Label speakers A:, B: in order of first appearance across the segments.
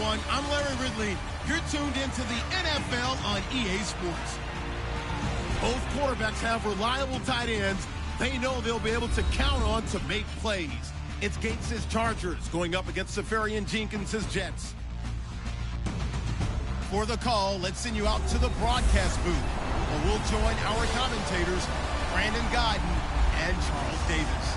A: everyone. I'm Larry Ridley. You're tuned into the NFL on EA Sports. Both quarterbacks have reliable tight ends they know they'll be able to count on to make plays. It's Gates' Chargers going up against Safarian Jenkins' Jets. For the call, let's send you out to the broadcast booth, where we'll join our commentators, Brandon Guyton and Charles Davis.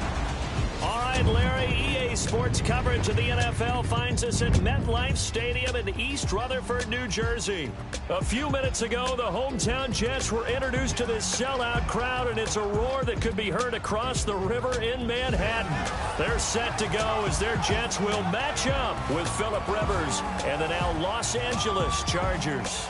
B: All right, Larry, EA Sports coverage of the NFL finds us at MetLife Stadium in East Rutherford, New Jersey. A few minutes ago, the hometown Jets were introduced to this sellout crowd, and it's a roar that could be heard across the river in Manhattan. They're set to go as their Jets will match up with Phillip Rivers and the now Los Angeles Chargers.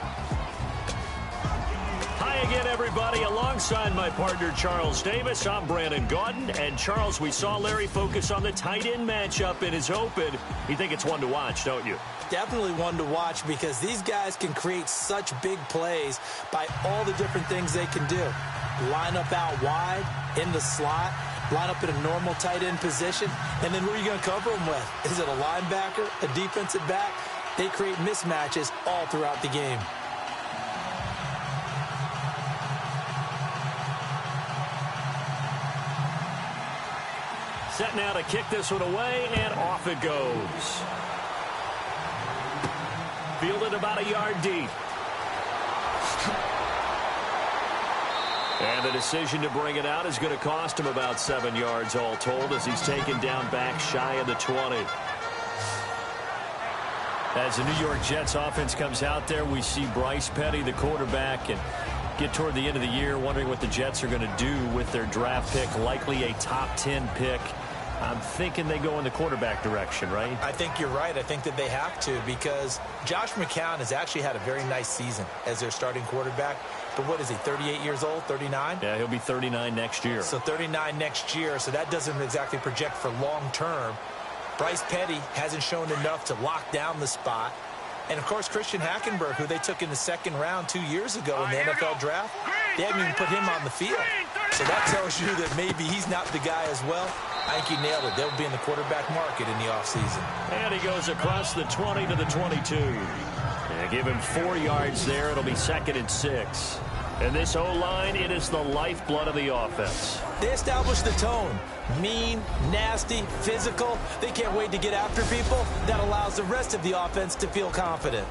B: Hi again, everybody. Alongside my partner, Charles Davis, I'm Brandon Guyton. And, Charles, we saw Larry focus on the tight end matchup in his open. You think it's one to watch, don't you?
C: Definitely one to watch because these guys can create such big plays by all the different things they can do. Line up out wide, in the slot, line up in a normal tight end position, and then who are you going to cover them with? Is it a linebacker, a defensive back? They create mismatches all throughout the game.
B: Set now to kick this one away, and off it goes. Fielded about a yard deep. And the decision to bring it out is going to cost him about 7 yards all told as he's taken down back shy of the 20. As the New York Jets offense comes out there, we see Bryce Petty, the quarterback, and get toward the end of the year wondering what the Jets are going to do with their draft pick, likely a top 10 pick. I'm thinking they go in the quarterback direction, right?
C: I think you're right. I think that they have to because Josh McCown has actually had a very nice season as their starting quarterback. But what is he, 38 years old, 39?
B: Yeah, he'll be 39 next year.
C: So 39 next year, so that doesn't exactly project for long term. Bryce Petty hasn't shown enough to lock down the spot. And, of course, Christian Hackenberg, who they took in the second round 2 years ago in the NFL draft, they haven't even put him on the field. So that tells you that maybe he's not the guy as well. I think you nailed it. They'll be in the quarterback market in the offseason.
B: And he goes across the 20 to the 22. Yeah, give him 4 yards there. It'll be 2nd and 6. And this O-line, it is the lifeblood of the offense.
C: They established the tone. Mean, nasty, physical. They can't wait to get after people. That allows the rest of the offense to feel confident.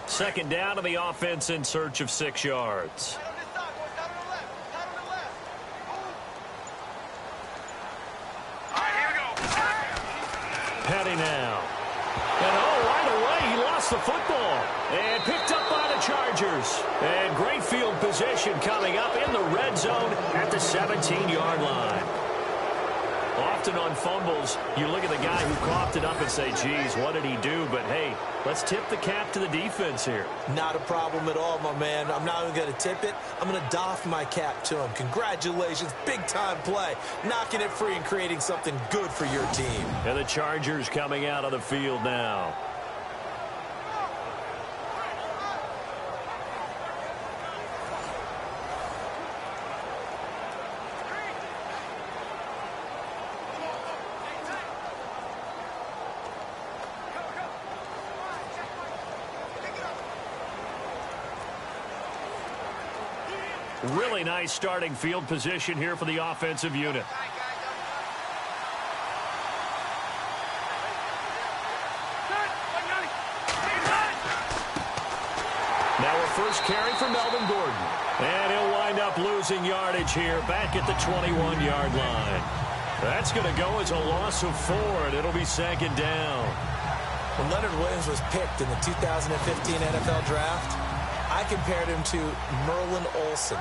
B: Second down to the offense in search of 6 yards. Petty now. And right away he lost the football. And picked up by the Chargers. And great field position coming up in the red zone at the 17-yard line. Often on fumbles, you look at the guy who coughed it up and say, geez, what did he do? But, hey, let's tip the cap to the defense here.
C: Not a problem at all, my man. I'm not even going to tip it. I'm going to doff my cap to him. Congratulations. Big-time play. Knocking it free and creating something good for your team.
B: And the Chargers coming out of the field now. Really nice starting field position here for the offensive unit. Now a first carry for Melvin Gordon. And he'll wind up losing yardage here back at the 21-yard line. That's going to go as a loss of 4, and it'll be 2nd down.
C: When Leonard Williams was picked in the 2015 NFL Draft, I compared him to Merlin Olsen,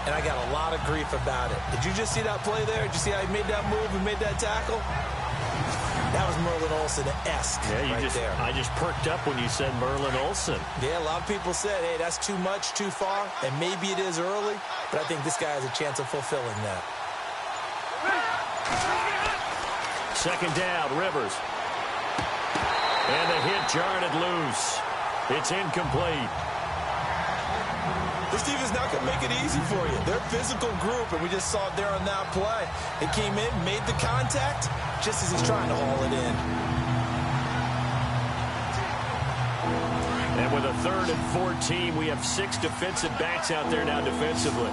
C: and I got a lot of grief about it. Did you just see that play there? Did you see how he made that move and made that tackle? That was Merlin Olsen-esque there.
B: I just perked up when you said Merlin Olsen.
C: Yeah, a lot of people said, hey, that's too much, too far, and maybe it is early, but I think this guy has a chance of fulfilling that.
B: 2nd down, Rivers. And the hit jarred it loose. It's incomplete.
C: This defense is not going to make it easy for you. They're a physical group, and we just saw it there on that play. He came in, made the contact, just as he's trying to haul it in.
B: And with a 3rd and 14, we have 6 defensive backs out there now defensively.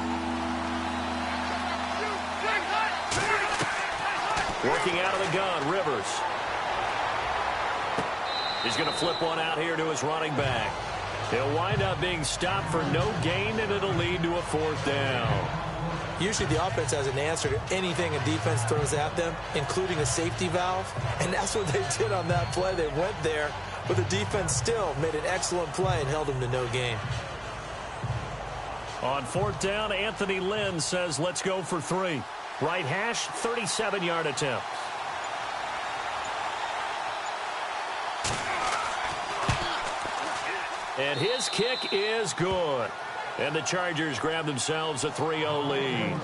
B: Working out of the gun, Rivers. He's going to flip one out here to his running back. He'll wind up being stopped for no gain, and it'll lead to a 4th down.
C: Usually the offense has an answer to anything a defense throws at them, including a safety valve. And that's what they did on that play. They went there, but the defense still made an excellent play and held them to no gain.
B: On 4th down, Anthony Lynn says, let's go for 3. Right hash, 37-yard attempt. And his kick is good. And the Chargers grab themselves a 3-0 lead.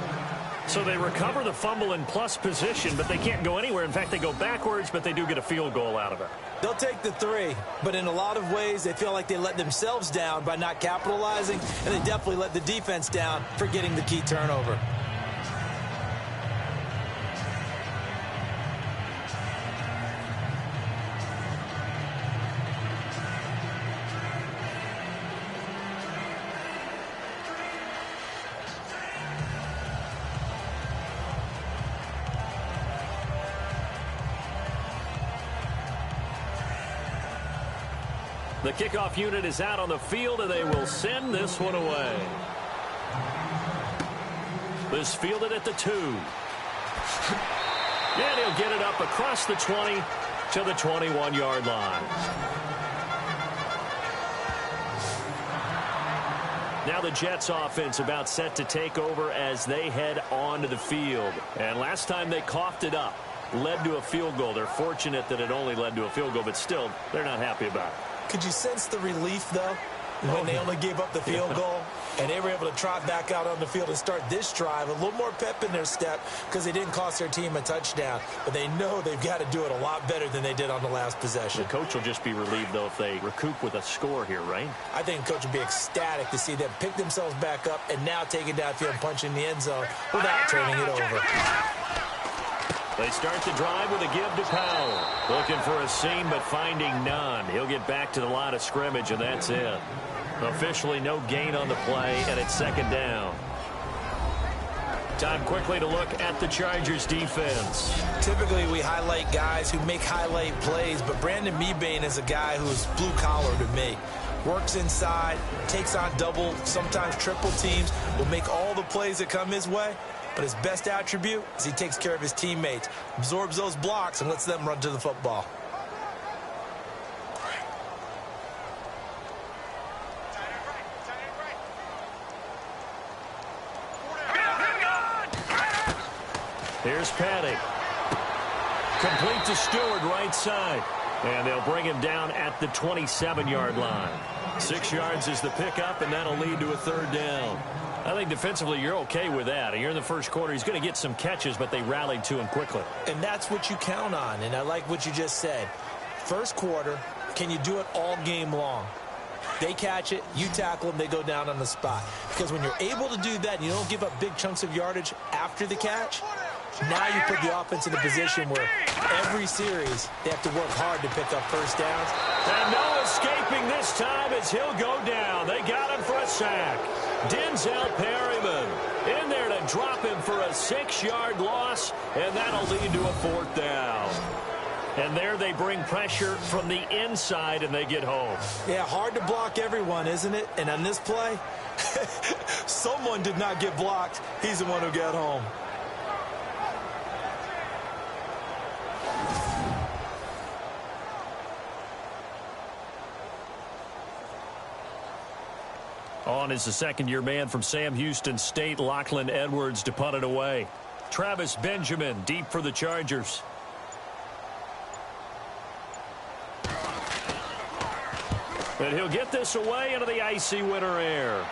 B: So they recover the fumble in plus position, but they can't go anywhere. In fact, they go backwards, but they do get a field goal out of it.
C: They'll take the 3, but in a lot of ways, they feel like they let themselves down by not capitalizing, and they definitely let the defense down for getting the key turnover.
B: The kickoff unit is out on the field, and they will send this one away. This fielded at the 2. And he'll get it up across the 20 to the 21-yard line. Now the Jets offense about set to take over as they head onto the field. And last time they coughed it up, led to a field goal. They're fortunate that it only led to a field goal, but still, they're not happy about it.
C: Could you sense the relief, though, when they only gave up the field goal and they were able to trot back out on the field and start this drive? A little more pep in their step because they didn't cost their team a touchdown. But they know they've got to do it a lot better than they did on the last possession.
B: The coach will just be relieved, though, if they recoup with a score here, right?
C: I think the coach will be ecstatic to see them pick themselves back up and now take it downfield and punch in the end zone without turning it over.
B: They start the drive with a give to Powell. Looking for a seam, but finding none. He'll get back to the line of scrimmage, and that's it. Officially no gain on the play, and it's 2nd down. Time quickly to look at the Chargers defense.
C: Typically, we highlight guys who make highlight plays, but Brandon Mebane is a guy who's blue-collar to me. Works inside, takes on double, sometimes triple teams, will make all the plays that come his way. But his best attribute is he takes care of his teammates, absorbs those blocks, and lets them run to the football.
B: Here's Petty. Complete to Stewart, right side. And they'll bring him down at the 27-yard line. 6 yards is the pickup, and that'll lead to a 3rd down. I think defensively you're okay with that. You're in the first quarter. He's going to get some catches, but they rallied to him quickly.
C: And that's what you count on, and I like what you just said. First quarter, can you do it all game long? They catch it, you tackle them, they go down on the spot. Because when you're able to do that and you don't give up big chunks of yardage after the catch, now you put the offense in a position where every series they have to work hard to pick up first downs.
B: And no escaping this time as he'll go down. They got him for a sack. Denzel Perryman in there to drop him for a 6-yard loss, and that'll lead to a 4th down. And there they bring pressure from the inside, and they get home.
C: Yeah, hard to block everyone, isn't it? And on this play, someone did not get blocked. He's the one who got home.
B: On is the second-year man from Sam Houston State, Lachlan Edwards, to punt it away. Travis Benjamin deep for the Chargers. And he'll get this away into the icy winter air.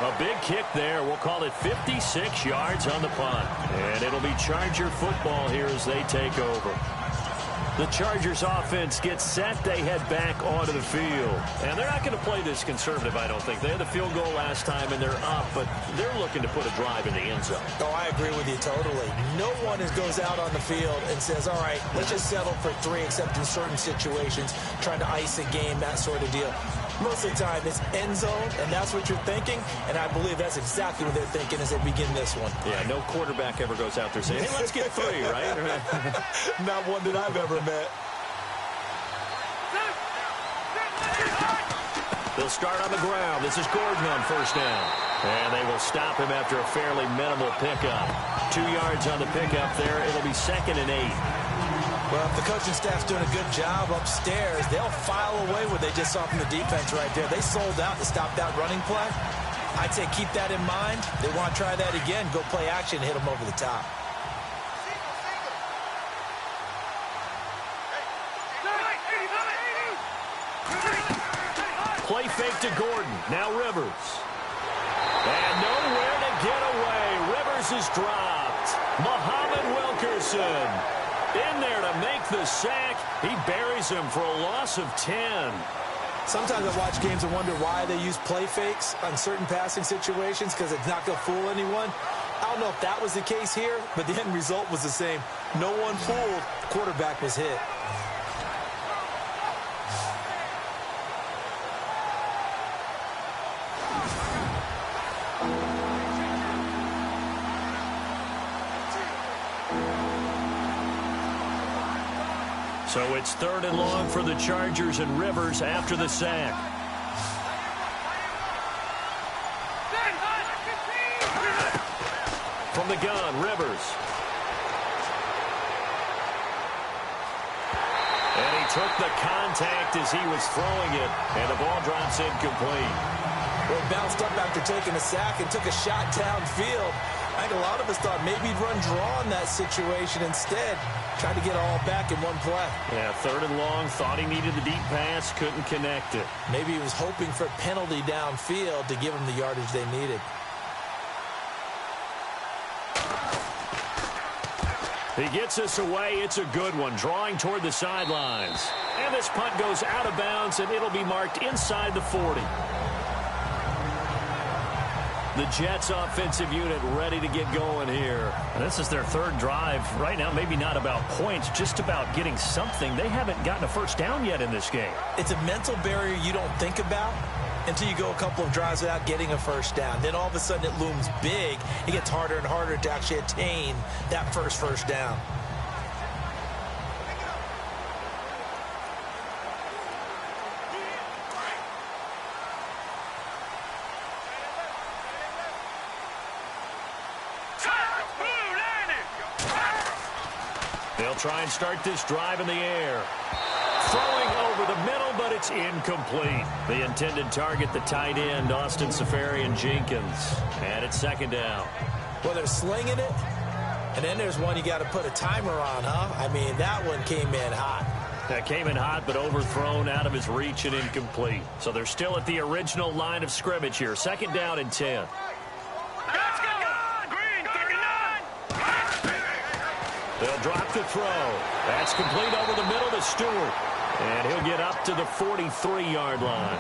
B: A big kick there. We'll call it 56 yards on the punt. And it'll be Charger football here as they take over. The Chargers offense gets set. They head back onto the field. And they're not going to play this conservative, I don't think. They had the field goal last time, and they're up, but they're looking to put a drive in the end zone.
C: Oh, I agree with you totally. No one goes out on the field and says, all right, let's just settle for 3, except in certain situations, trying to ice a game, that sort of deal. Most of the time, it's end zone, and that's what you're thinking, and I believe that's exactly what they're thinking as they begin this one.
B: Yeah, no quarterback ever goes out there saying, hey, let's get 3, right?
C: Not one that I've ever met.
B: They'll start on the ground. This is Gordon on first down. And they will stop him after a fairly minimal pickup. 2 yards on the pickup there. It'll be 2nd and 8.
C: Well, if the coaching staff's doing a good job upstairs, they'll file away what they just saw from the defense right there. They sold out to stop that running play. I'd say keep that in mind. They want to try that again. Go play action and hit them over the top.
B: Play fake to Gordon. Now Rivers. And nowhere to get away. Rivers is dropped. Muhammad Wilkerson in there to make the sack. He buries him for a loss of 10.
C: Sometimes I watch games and wonder why they use play fakes on certain passing situations, because it's not going to fool anyone. I don't know if that was the case here, but the end result was the same. No one fooled. The quarterback was hit.
B: So it's 3rd and long for the Chargers, and Rivers after the sack. From the gun, Rivers. And he took the contact as he was throwing it, and the ball drops incomplete.
C: Well, he bounced up after taking a sack and took a shot downfield. I think a lot of us thought maybe he'd run draw in that situation instead. Tried to get it all back in one play.
B: Yeah, 3rd and long. Thought he needed the deep pass. Couldn't connect it.
C: Maybe he was hoping for a penalty downfield to give him the yardage they needed.
B: He gets us away. It's a good one. Drawing toward the sidelines. And this punt goes out of bounds, and it'll be marked inside the 40. The Jets offensive unit ready to get going here. This is their 3rd drive. Right now, maybe not about points, just about getting something. They haven't gotten a first down yet in this game.
C: It's a mental barrier you don't think about until you go a couple of drives without getting a first down. Then all of a sudden it looms big. It gets harder and harder to actually attain that first down.
B: They'll try and start this drive in the air. Throwing over the middle, but it's incomplete. The intended target, the tight end, Austin Seferian-Jenkins. And it's 2nd down.
C: Well, they're slinging it, and then there's one you got to put a timer on, huh? I mean, that one came in hot.
B: That came in hot, but overthrown out of his reach and incomplete. So they're still at the original line of scrimmage here. 2nd down and 10. They'll drop the throw. That's complete over the middle to Stewart. And he'll get up to the 43-yard line.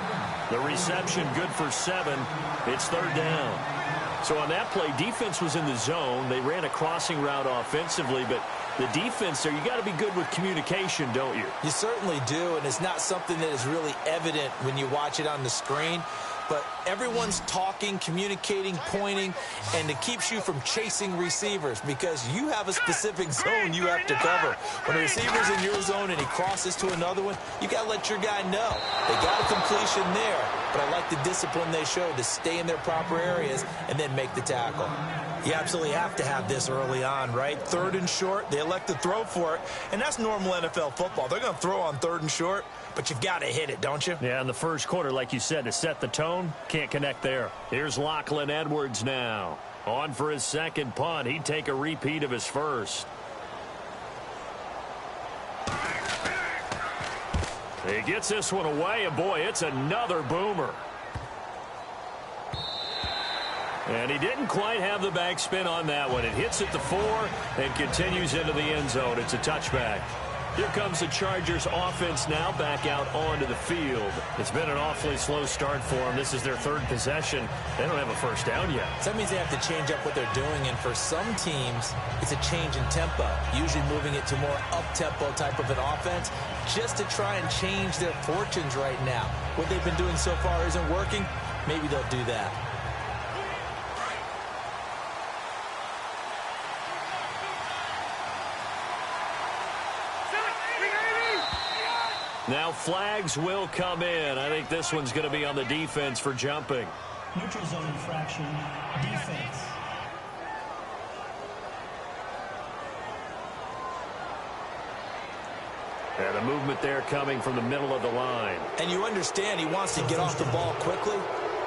B: The reception good for 7. It's 3rd down. So on that play, defense was in the zone. They ran a crossing route offensively, but the defense there, you got to be good with communication, don't you?
C: You certainly do, and it's not something that is really evident when you watch it on the screen. But everyone's talking, communicating, pointing, and it keeps you from chasing receivers because you have a specific zone you have to cover. When a receiver's in your zone and he crosses to another one, you got to let your guy know. They got a completion there, but I like the discipline they showed to stay in their proper areas and then make the tackle. You absolutely have to have this early on, right? 3rd and short, they elect to throw for it, and that's normal NFL football. They're going to throw on 3rd and short, but you've got to hit it, don't you?
B: Yeah, in the first quarter, like you said, to set the tone, can't connect there. Here's Lachlan Edwards now. On for his 2nd punt. He'd take a repeat of his first. He gets this one away, and boy, it's another boomer. And he didn't quite have the backspin on that one. It hits at the 4 and continues into the end zone. It's a touchback. Here comes the Chargers offense now back out onto the field. It's been an awfully slow start for them. This is their third possession. They don't have a first down yet.
C: So that means they have to change up what they're doing, and for some teams, it's a change in tempo, usually moving it to more up-tempo type of an offense just to try and change their fortunes right now. What they've been doing so far isn't working. Maybe they'll do that.
B: Now flags will come in. I think this one's going to be on the defense for jumping.
D: Neutral zone infraction, defense.
B: And a movement there coming from the middle of the line.
C: And you understand he wants to get off the ball quickly,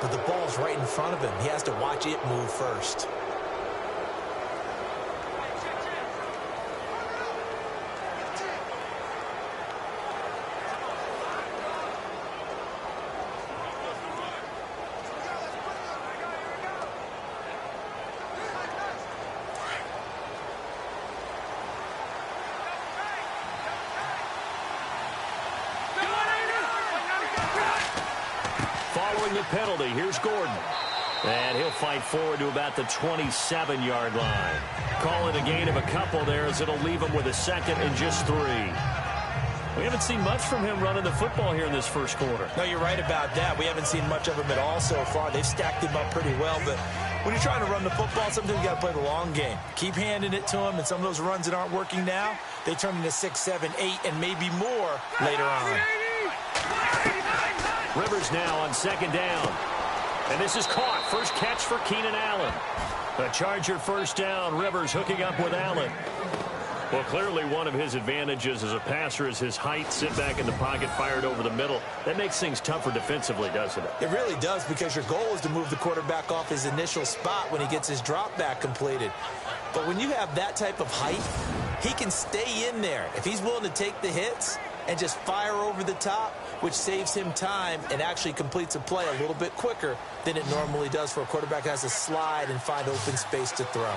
C: but the ball's right in front of him. He has to watch it move first.
B: Following the penalty, here's Gordon. And he'll fight forward to about the 27-yard line. Call it a gain of a couple there as it'll leave him with a second and just 3. We haven't seen much from him running the football here in this first quarter.
C: No, you're right about that. We haven't seen much of him at all so far. They've stacked him up pretty well, but when you're trying to run the football, sometimes you got to play the long game. Keep handing it to him, and some of those runs that aren't working now, they turn into 6, 7, 8, and maybe more later on.
B: Rivers now on second down. And this is caught. First catch for Keenan Allen. A Charger first down. Rivers hooking up with Allen. Well, clearly one of his advantages as a passer is his height. Sit back in the pocket, fired over the middle. That makes things tougher defensively, doesn't it?
C: It really does, because your goal is to move the quarterback off his initial spot when he gets his drop back completed. But when you have that type of height, he can stay in there. If he's willing to take the hits and just fire over the top, which saves him time and actually completes a play a little bit quicker than it normally does for a quarterback that has to slide and find open space to throw.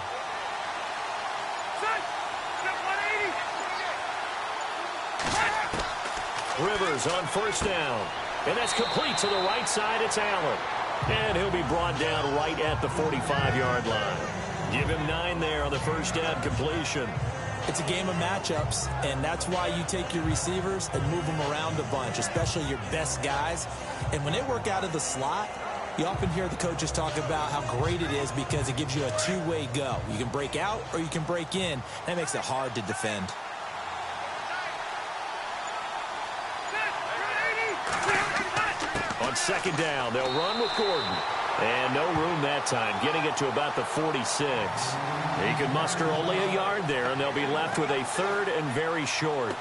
B: Rivers on first down. And that's complete to the right side. It's Allen. And he'll be brought down right at the 45-yard line. Give him 9 there on the first down completion.
C: It's a game of matchups, and that's why you take your receivers and move them around a bunch, especially your best guys. And when they work out of the slot, you often hear the coaches talk about how great it is because it gives you a two-way go. You can break out or you can break in. That makes it hard to defend.
B: On second down, they'll run with Gordon. And no room that time, getting it to about the 46. He could muster only a yard there, and they'll be left with a third and very short.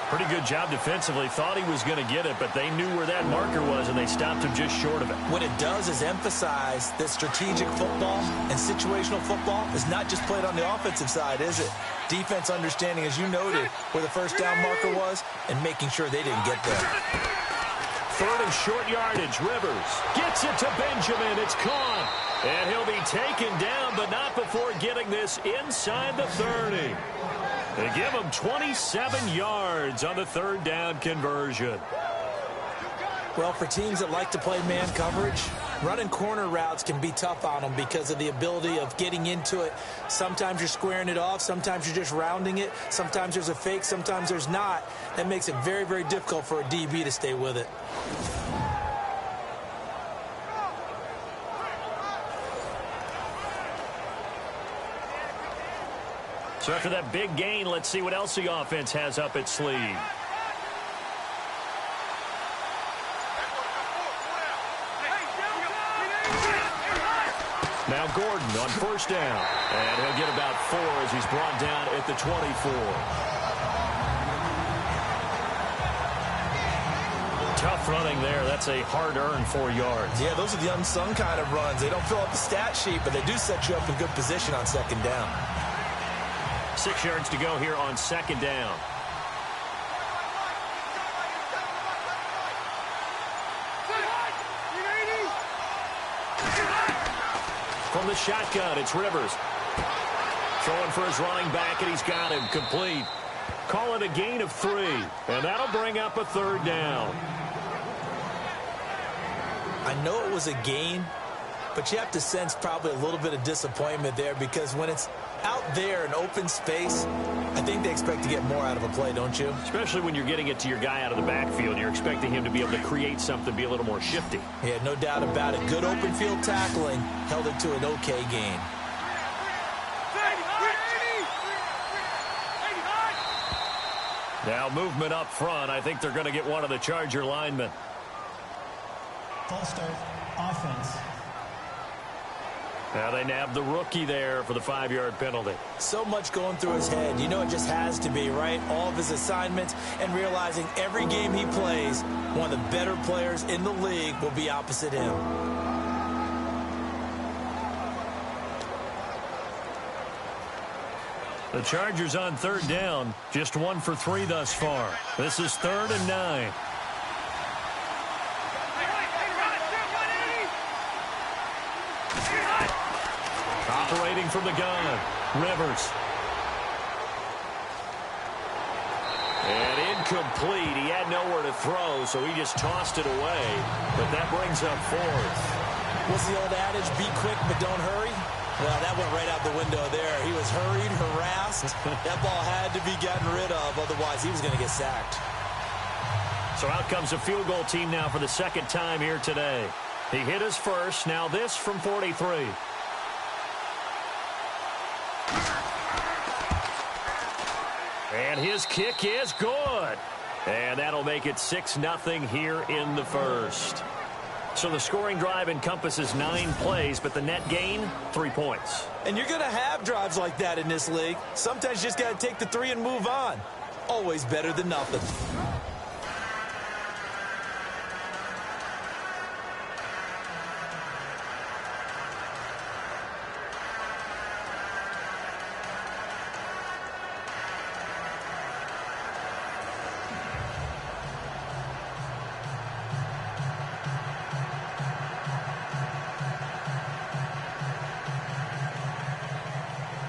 B: Pretty good job defensively. Thought he was going to get it, but they knew where that marker was, and they stopped him just short of it.
C: What it does is emphasize that strategic football and situational football is not just played on the offensive side, is it? Defense understanding, as you noted, where the first down marker was and making sure they didn't get there.
B: Third and short yardage. Rivers gets it to Benjamin. It's caught. And he'll be taken down, but not before getting this inside the 30. They give him 27 yards on the third down conversion.
C: Well, for teams that like to play man coverage, running corner routes can be tough on them because of the ability of getting into it. Sometimes you're squaring it off. Sometimes you're just rounding it. Sometimes there's a fake. Sometimes there's not. That makes it very, very difficult for a DB to stay with it.
B: So after that big gain, let's see what else the offense has up its sleeve. Now Gordon on first down. And he'll get about 4 as he's brought down at the 24. Tough running there. That's a hard-earned 4 yards.
C: Yeah, those are the unsung kind of runs. They don't fill up the stat sheet, but they do set you up in good position on second down.
B: 6 yards to go here on second down. From the shotgun, it's Rivers. Throwing for his running back, and he's got him complete. Call it a gain of 3, and that'll bring up a third down.
C: I know it was a gain, but you have to sense probably a little bit of disappointment there because when it's out there in open space, I think they expect to get more out of a play, don't you?
B: Especially when you're getting it to your guy out of the backfield. You're expecting him to be able to create something, be a little more shifty.
C: Yeah, no doubt about it. Good open field tackling held it to an okay gain.
B: Now movement up front. I think they're going to get one of the Charger linemen.
D: False start, offense.
B: Now they nab the rookie there for the 5-yard penalty.
C: So much going through his head. You know it just has to be, right? All of his assignments and realizing every game he plays, one of the better players in the league will be opposite him.
B: The Chargers on third down, just 1 for 3 thus far. This is 3rd and 9. Operating from the gun, Rivers. And incomplete. He had nowhere to throw, so he just tossed it away. But that brings up 4th.
C: What's the old adage? Be quick, but don't hurry. Well, that went right out the window there. He was hurried, harassed. That ball had to be gotten rid of, otherwise he was going to get sacked.
B: So out comes a field goal team now for the 2nd time here today. He hit his first. Now this from 43. And his kick is good. And that'll make it 6-0 here in the first. So the scoring drive encompasses 9 plays, but the net gain, 3 points.
C: And you're going to have drives like that in this league. Sometimes you just got to take the 3 and move on. Always better than nothing.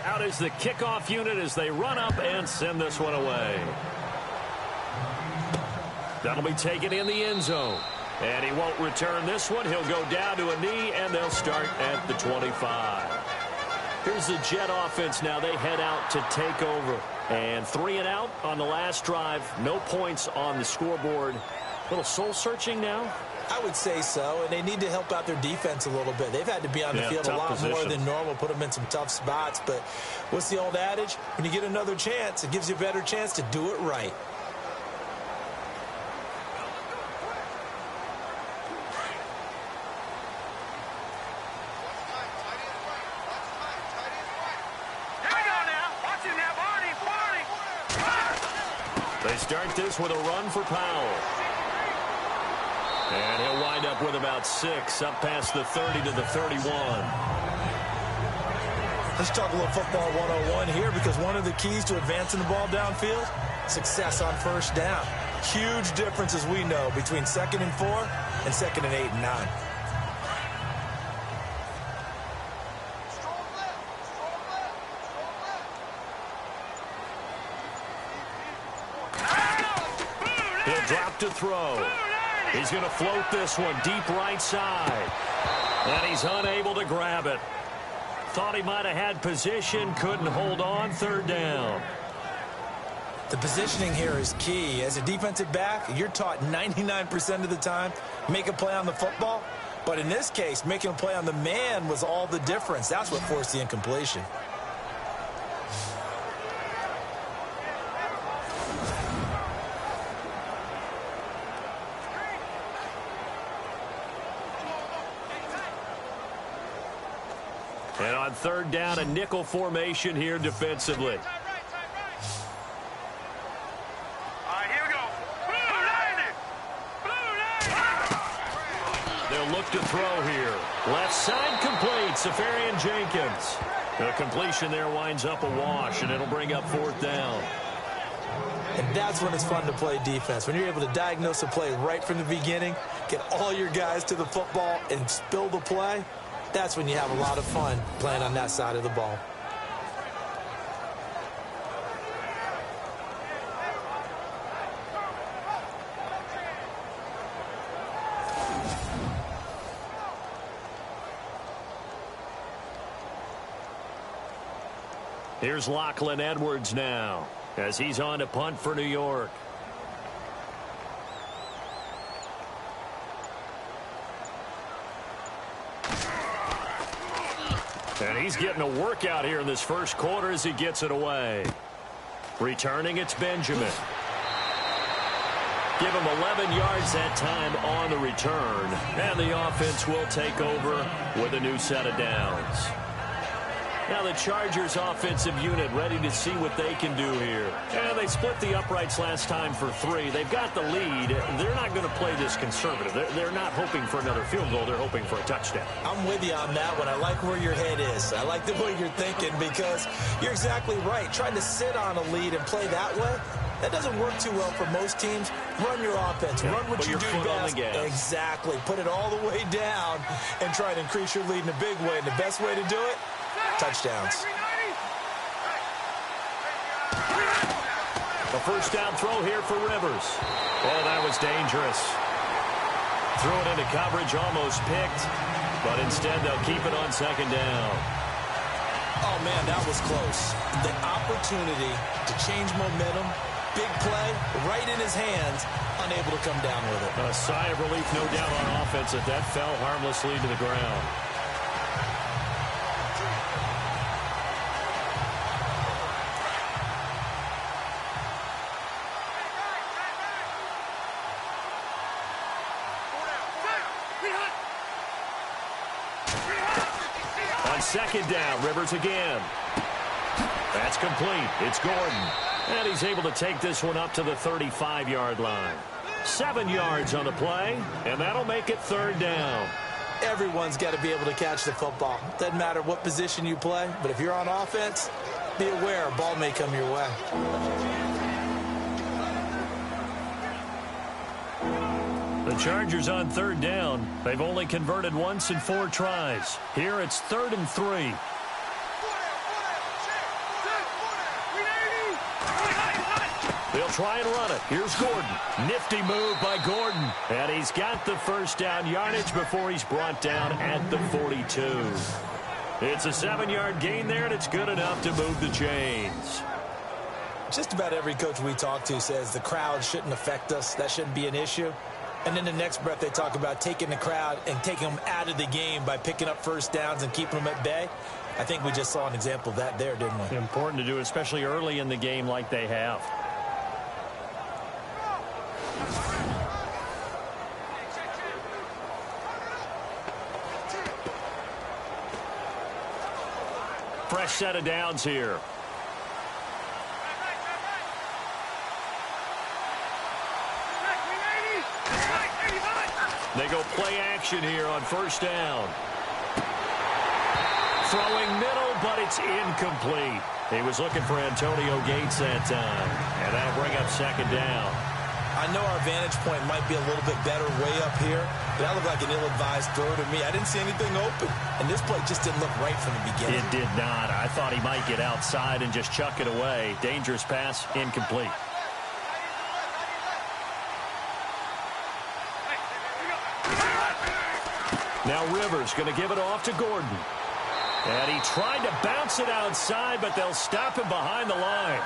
B: Out is the kickoff unit as they run up and send this one away. That'll be taken in the end zone. And he won't return this one. He'll go down to a knee, and they'll start at the 25. Here's the Jet offense now. They head out to take over. And 3 and out on the last drive. No points on the scoreboard. A little soul-searching now.
C: I would say so, and they need to help out their defense a little bit. They've had to be on the field a lot more than normal, put them in some tough spots. But what's the old adage? When you get another chance, it gives you a better chance to do it right.
B: They start this with a run for Powell. And he'll wind up with about 6, up past the 30 to the 31.
C: Let's talk a little football 101 here, because one of the keys to advancing the ball downfield, success on first down. Huge difference, as we know, between 2nd and 4 and 2nd and 8 and 9.
B: He'll drop to throw. He's going to float this one deep right side. And he's unable to grab it. Thought he might have had position, couldn't hold on. 3rd down.
C: The positioning here is key. As a defensive back, you're taught 99% of the time, make a play on the football. But in this case, making a play on the man was all the difference. That's what forced the incompletion.
B: And on 3rd down, a nickel formation here defensively. They'll look to throw here. Left side complete. Safarian Jenkins. The completion there winds up a wash, and it'll bring up 4th down.
C: And that's when it's fun to play defense. When you're able to diagnose a play right from the beginning, get all your guys to the football and spill the play, that's when you have a lot of fun playing on that side of the ball.
B: Here's Lachlan Edwards now as he's on to punt for New York. And he's getting a workout here in this first quarter as he gets it away. Returning, it's Benjamin. Give him 11 yards that time on the return. And the offense will take over with a new set of downs. Now the Chargers offensive unit ready to see what they can do here. And they split the uprights last time for 3. They've got the lead. They're not going to play this conservative. They're not hoping for another field goal. They're hoping for a touchdown.
C: I'm with you on that one. I like where your head is. I like the way you're thinking because you're exactly right. Trying to sit on a lead and play that way, that doesn't work too well for most teams. Run your offense. Run what you do best. Exactly. Put it all the way down and try to increase your lead in a big way. And the best way to do it, touchdowns.
B: The first down throw here for Rivers. Oh, that was dangerous. Threw it into coverage, almost picked. But instead, they'll keep it on second down.
C: Oh, man, that was close. The opportunity to change momentum, big play, right in his hands, unable to come down with it.
B: A sigh of relief, no doubt, on offense that fell harmlessly to the ground. Second down, Rivers again. That's complete. It's Gordon. And he's able to take this one up to the 35-yard line. 7 yards on the play, and that'll make it third down.
C: Everyone's got to be able to catch the football. Doesn't matter what position you play, but if you're on offense, be aware a ball may come your way.
B: The Chargers on third down. They've only converted once in 4 tries. Here it's 3rd and 3. They'll try and run it. Here's Gordon. Nifty move by Gordon. And he's got the first down yardage before he's brought down at the 42. It's a 7-yard gain there, and it's good enough to move the chains.
C: Just about every coach we talk to says the crowd shouldn't affect us. That shouldn't be an issue. And then the next breath they talk about taking the crowd and taking them out of the game by picking up first downs and keeping them at bay. I think we just saw an example of that there, didn't we?
B: Important to do, especially early in the game like they have. Fresh set of downs here. They go play action here on first down. Throwing middle, but it's incomplete. He was looking for Antonio Gates that time, and that'll bring up second down.
C: I know our vantage point might be a little bit better way up here, but that looked like an ill-advised throw to me. I didn't see anything open, and this play just didn't look right from the beginning.
B: It did not. I thought he might get outside and just chuck it away. Dangerous pass, incomplete. Now Rivers going to give it off to Gordon. And he tried to bounce it outside, but they'll stop him behind the line.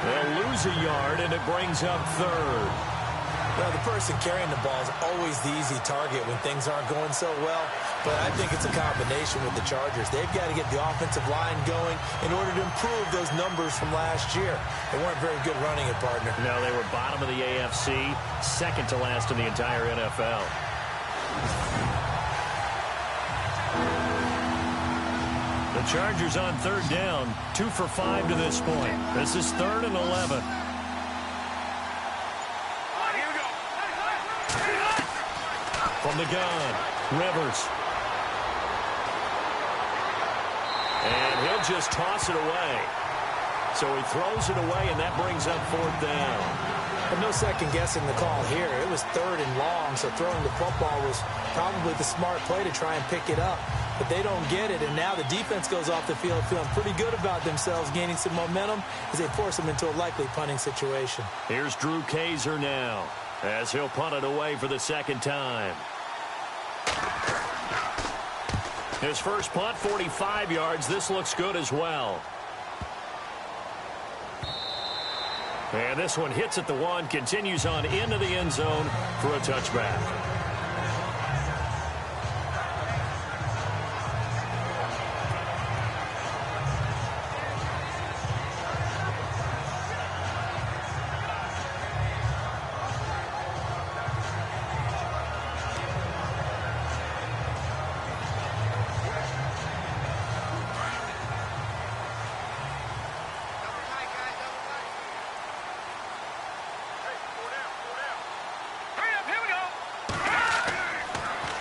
B: They'll lose a yard, and it brings up third.
C: Well, the person carrying the ball is always the easy target when things aren't going so well. But I think it's a combination with the Chargers. They've got to get the offensive line going in order to improve those numbers from last year. They weren't very good running it, partner.
B: No, they were bottom of the AFC, second to last in the entire NFL. The Chargers on third down, 2 for 5 to this point. This is 3rd and 11. From the gun, Rivers. And he'll just toss it away. So he throws it away, and that brings up 4th down.
C: But no second guessing the call here. It was 3rd and long, so throwing the football was probably the smart play to try and pick it up. But they don't get it, and now the defense goes off the field feeling pretty good about themselves, gaining some momentum as they force them into a likely punting situation.
B: Here's Drew Kaiser now as he'll punt it away for the second time. His first punt, 45 yards. This looks good as well. And this one hits at the 1, continues on into the end zone for a touchback.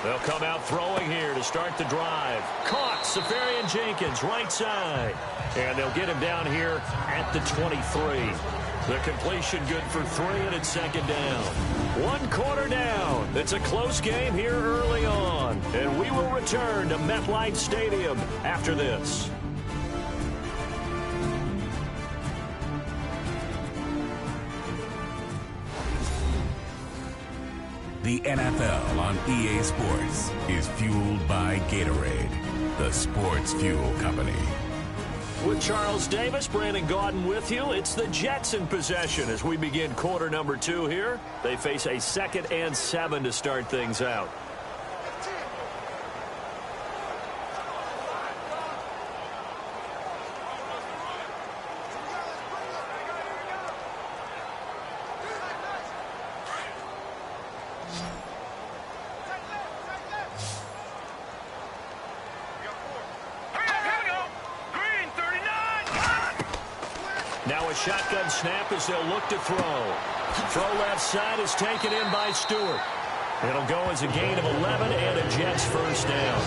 B: They'll come out throwing here to start the drive. Caught, Safarian Jenkins, right side. And they'll get him down here at the 23. The completion good for 3, and it's second down. 1 quarter down. It's a close game here early on. And we will return to MetLife Stadium after this.
E: The NFL on EA Sports is fueled by Gatorade, the sports fuel company.
B: With Charles Davis, Brandon Gaudin with you. It's the Jets in possession as we begin quarter number 2 here. They face a 2nd and 7 to start things out. Now a shotgun snap as they'll look to throw. Throw left side is taken in by Stewart. It'll go as a gain of 11 and a Jets first down.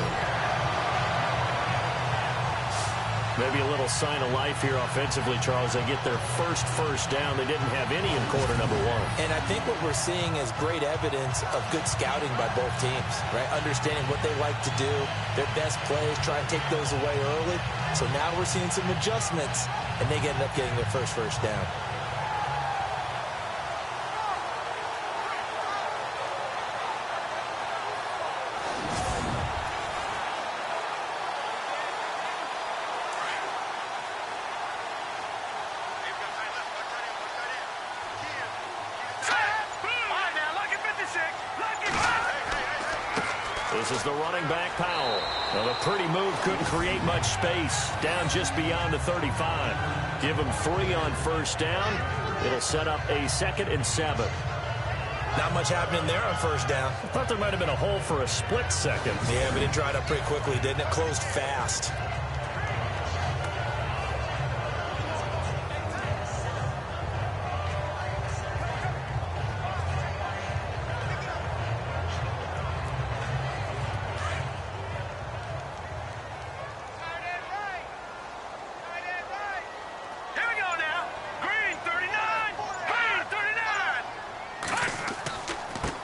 B: Maybe a little sign of life here offensively, Charles. They get their first down. They didn't have any in quarter number 1.
C: And I think what we're seeing is great evidence of good scouting by both teams, right? Understanding what they like to do, their best plays, try and take those away early. So now we're seeing some adjustments, and they end up getting their first down.
B: This is the running back, Powell. Well, a pretty move, couldn't create much space. Down just beyond the 35. Give him 3 on first down. It'll set up a 2nd and 7.
C: Not much happening there on first down.
B: I thought there might have been a hole for a split second.
C: Yeah, but it dried up pretty quickly, didn't it? Closed fast.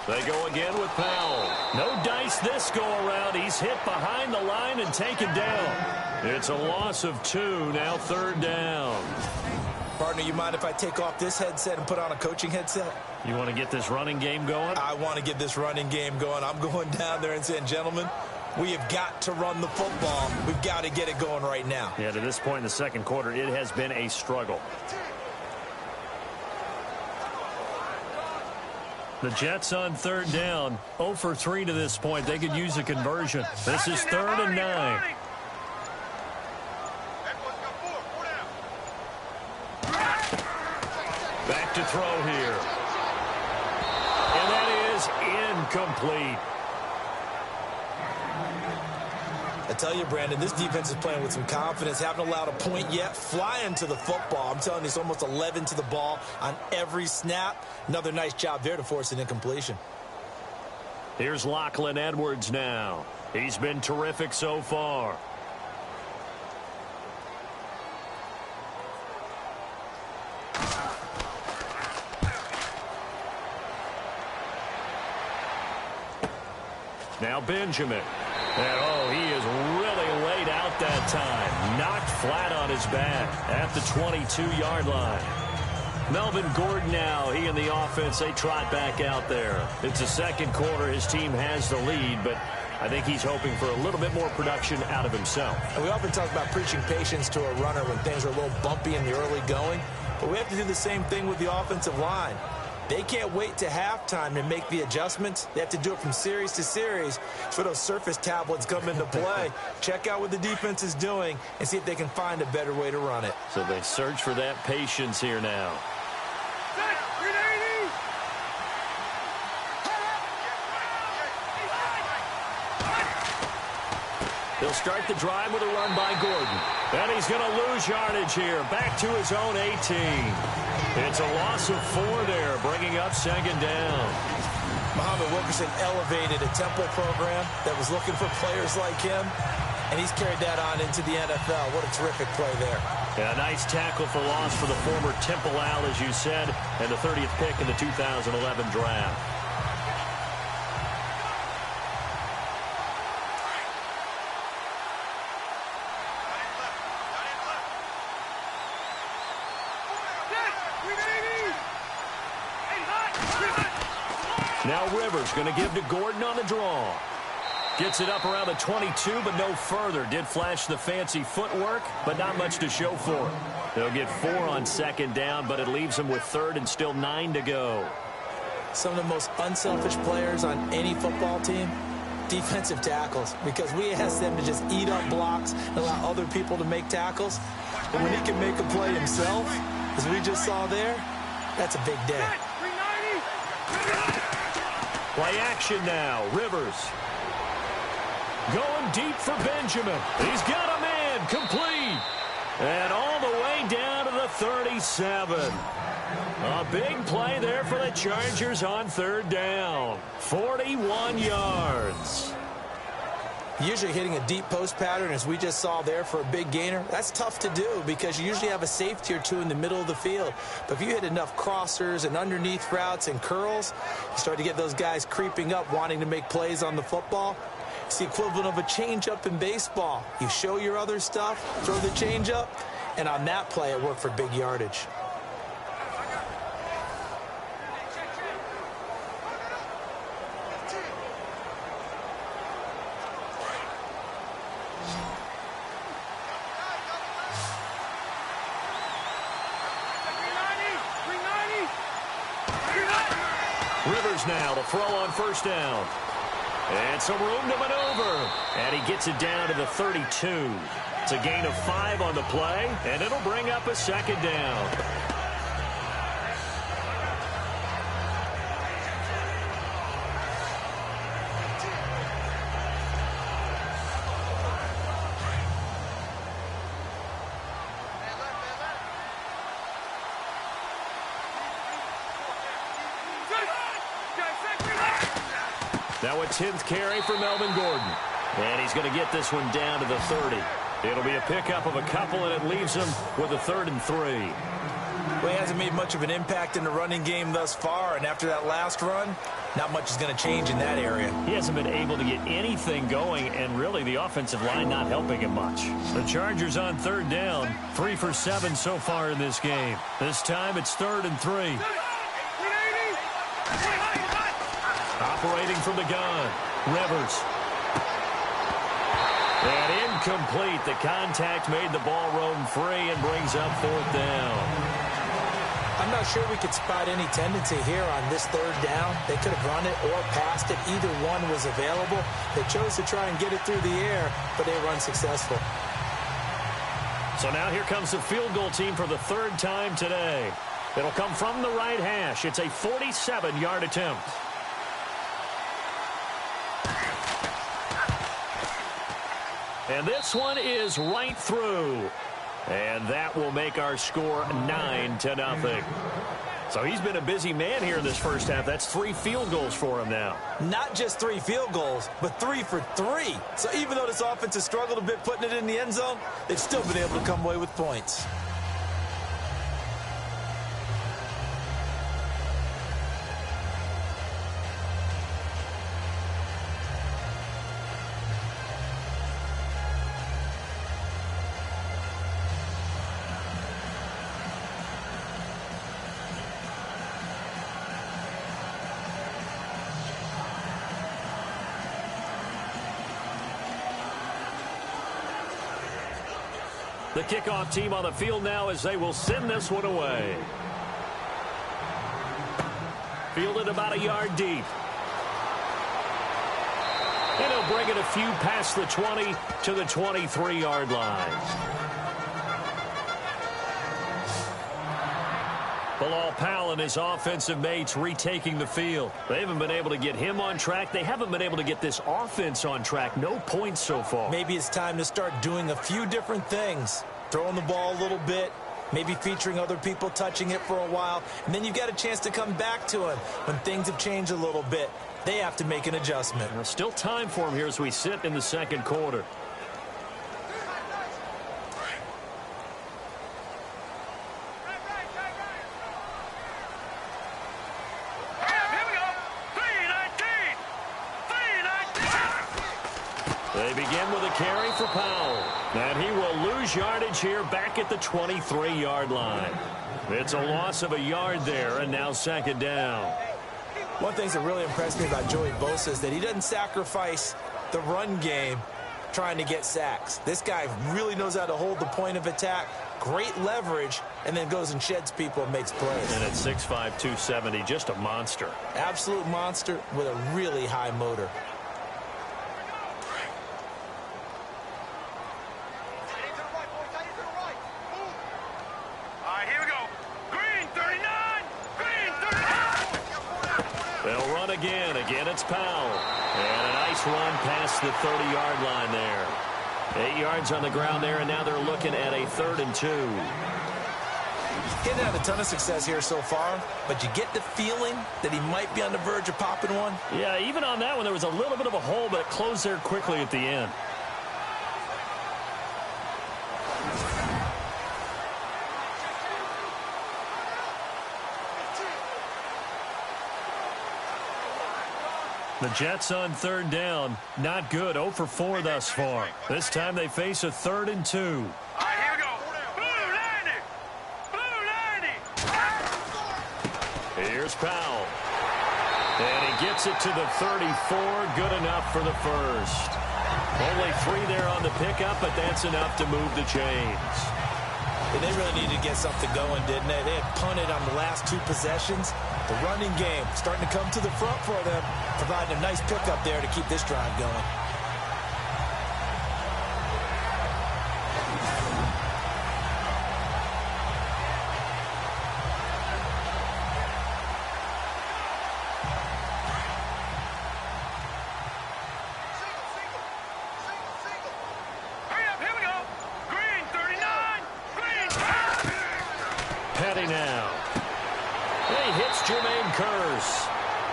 B: They go again with Powell. No dice this go-around. He's hit behind the line and taken down. It's a loss of 2, now 3rd down.
C: Partner, you mind if I take off this headset and put on a coaching headset?
B: You want to get this running game going?
C: I want to get this running game going. I'm going down there and saying, gentlemen, we have got to run the football. We've got to get it going right now.
B: Yeah, to this point in the second quarter, it has been a struggle. The Jets on 3rd down, 0 for 3 to this point. They could use a conversion. This is 3rd and 9. Back to throw here. And that is incomplete.
C: I tell you, Brandon, this defense is playing with some confidence. Haven't allowed a point yet. Flying to the football. I'm telling you, it's almost 11 to the ball on every snap. Another nice job there to force an incompletion.
B: Here's Lachlan Edwards now. He's been terrific so far. Now Benjamin. And, oh, he is really laid out that time. Knocked flat on his back at the 22-yard line. Melvin Gordon now, he and the offense, they trot back out there. It's the second quarter. His team has the lead, but I think he's hoping for a little bit more production out of himself.
C: And we often talk about preaching patience to a runner when things are a little bumpy in the early going. But we have to do the same thing with the offensive line. They can't wait to halftime to make the adjustments. They have to do it from series to series for those surface tablets come into play. Check out what the defense is doing and see if they can find a better way to run it.
B: So they search for that patience here now. They'll start the drive with a run by Gordon. And he's going to lose yardage here. Back to his own 18. It's a loss of 4 there, bringing up second down.
C: Muhammad Wilkerson elevated a Temple program that was looking for players like him, and he's carried that on into the NFL. What a terrific play there.
B: Yeah, a nice tackle for loss for the former Temple Owl, as you said, and the 30th pick in the 2011 draft. Now Rivers going to give to Gordon on the draw. Gets it up around the 22, but no further. Did flash the fancy footwork, but not much to show for it. They'll get 4 on second down, but it leaves them with third and still 9 to go.
C: Some of the most unselfish players on any football team, defensive tackles, because we ask them to just eat up blocks and allow other people to make tackles. But when he can make a play himself, as we just saw there, that's a big day.
B: Play action now. Rivers going deep for Benjamin. He's got a man complete. And all the way down to the 37. A big play there for the Chargers on third down. 41 yards.
C: Usually hitting a deep post pattern, as we just saw there, for a big gainer, that's tough to do because you usually have a safety or two in the middle of the field. But if you hit enough crossers and underneath routes and curls, you start to get those guys creeping up wanting to make plays on the football. It's the equivalent of a changeup in baseball. You show your other stuff, throw the changeup, and on that play it worked for big yardage.
B: Rivers now to throw on first down. And some room to maneuver. And he gets it down to the 32. It's a gain of 5 on the play, and it'll bring up a second down. Now a 10th carry for Melvin Gordon. And he's going to get this one down to the 30. It'll be a pickup of a couple, and it leaves him with a 3rd and 3.
C: Well, he hasn't made much of an impact in the running game thus far, and after that last run, not much is going to change in that area.
B: He hasn't been able to get anything going, and really the offensive line not helping him much. The Chargers on third down, 3 for 7 so far in this game. This time it's 3rd and 3. Operating from the gun, Rivers. And incomplete. The contact made the ball roam free and brings up 4th down.
C: I'm not sure we could spot any tendency here on this 3rd down. They could have run it or passed it. Either one was available. They chose to try and get it through the air, but they were unsuccessful.
B: So now here comes the field goal team for the 3rd time today. It'll come from the right hash. It's a 47-yard attempt. And this one is right through. And that will make our score 9-0. So he's been a busy man here in this first half. That's 3 field goals for him now.
C: Not just 3 field goals, but 3 for 3. So even though this offense has struggled a bit putting it in the end zone, they've still been able to come away with points.
B: The kickoff team on the field now as they will send this one away. Fielded about a yard deep. And he'll bring it a few past the 20 to the 23-yard line. Bilal Powell and his offensive mates retaking the field. They haven't been able to get him on track. They haven't been able to get this offense on track. No points so far.
C: Maybe it's time to start doing a few different things. Throwing the ball a little bit, maybe featuring other people touching it for a while, and then you've got a chance to come back to him when things have changed a little bit. They have to make an adjustment.
B: Now, still time for him here as we sit in the second quarter. They begin with a carry for Powell. And he will lose yardage here back at the 23-yard line. It's a loss of a yard there, and now second down.
C: One thing that really impressed me about Joey Bosa is that he doesn't sacrifice the run game trying to get sacks. This guy really knows how to hold the point of attack, great leverage, and then goes and sheds people and makes plays.
B: And at 6'5", 270, just a monster.
C: Absolute monster with a really high motor.
B: Again, it's Powell. And a nice run past the 30-yard line there. 8 yards on the ground there, and now they're looking at a 3rd and 2.
C: He hasn't had a ton of success here so far, but you get the feeling that he might be on the verge of popping one.
B: Yeah, even on that one, there was a little bit of a hole, but it closed there quickly at the end. The Jets on 3rd down. Not good. 0 for 4 thus far. This time they face a 3rd and 2.
F: All right, here we go. Blue 90. Blue 90.
B: Here's Powell. And he gets it to the 34. Good enough for the first. Only 3 there on the pickup, but that's enough to move the chains.
C: They really needed to get something going, didn't they? They had punted on the last 2 possessions. The running game starting to come to the front for them, providing a nice pickup there to keep this drive going.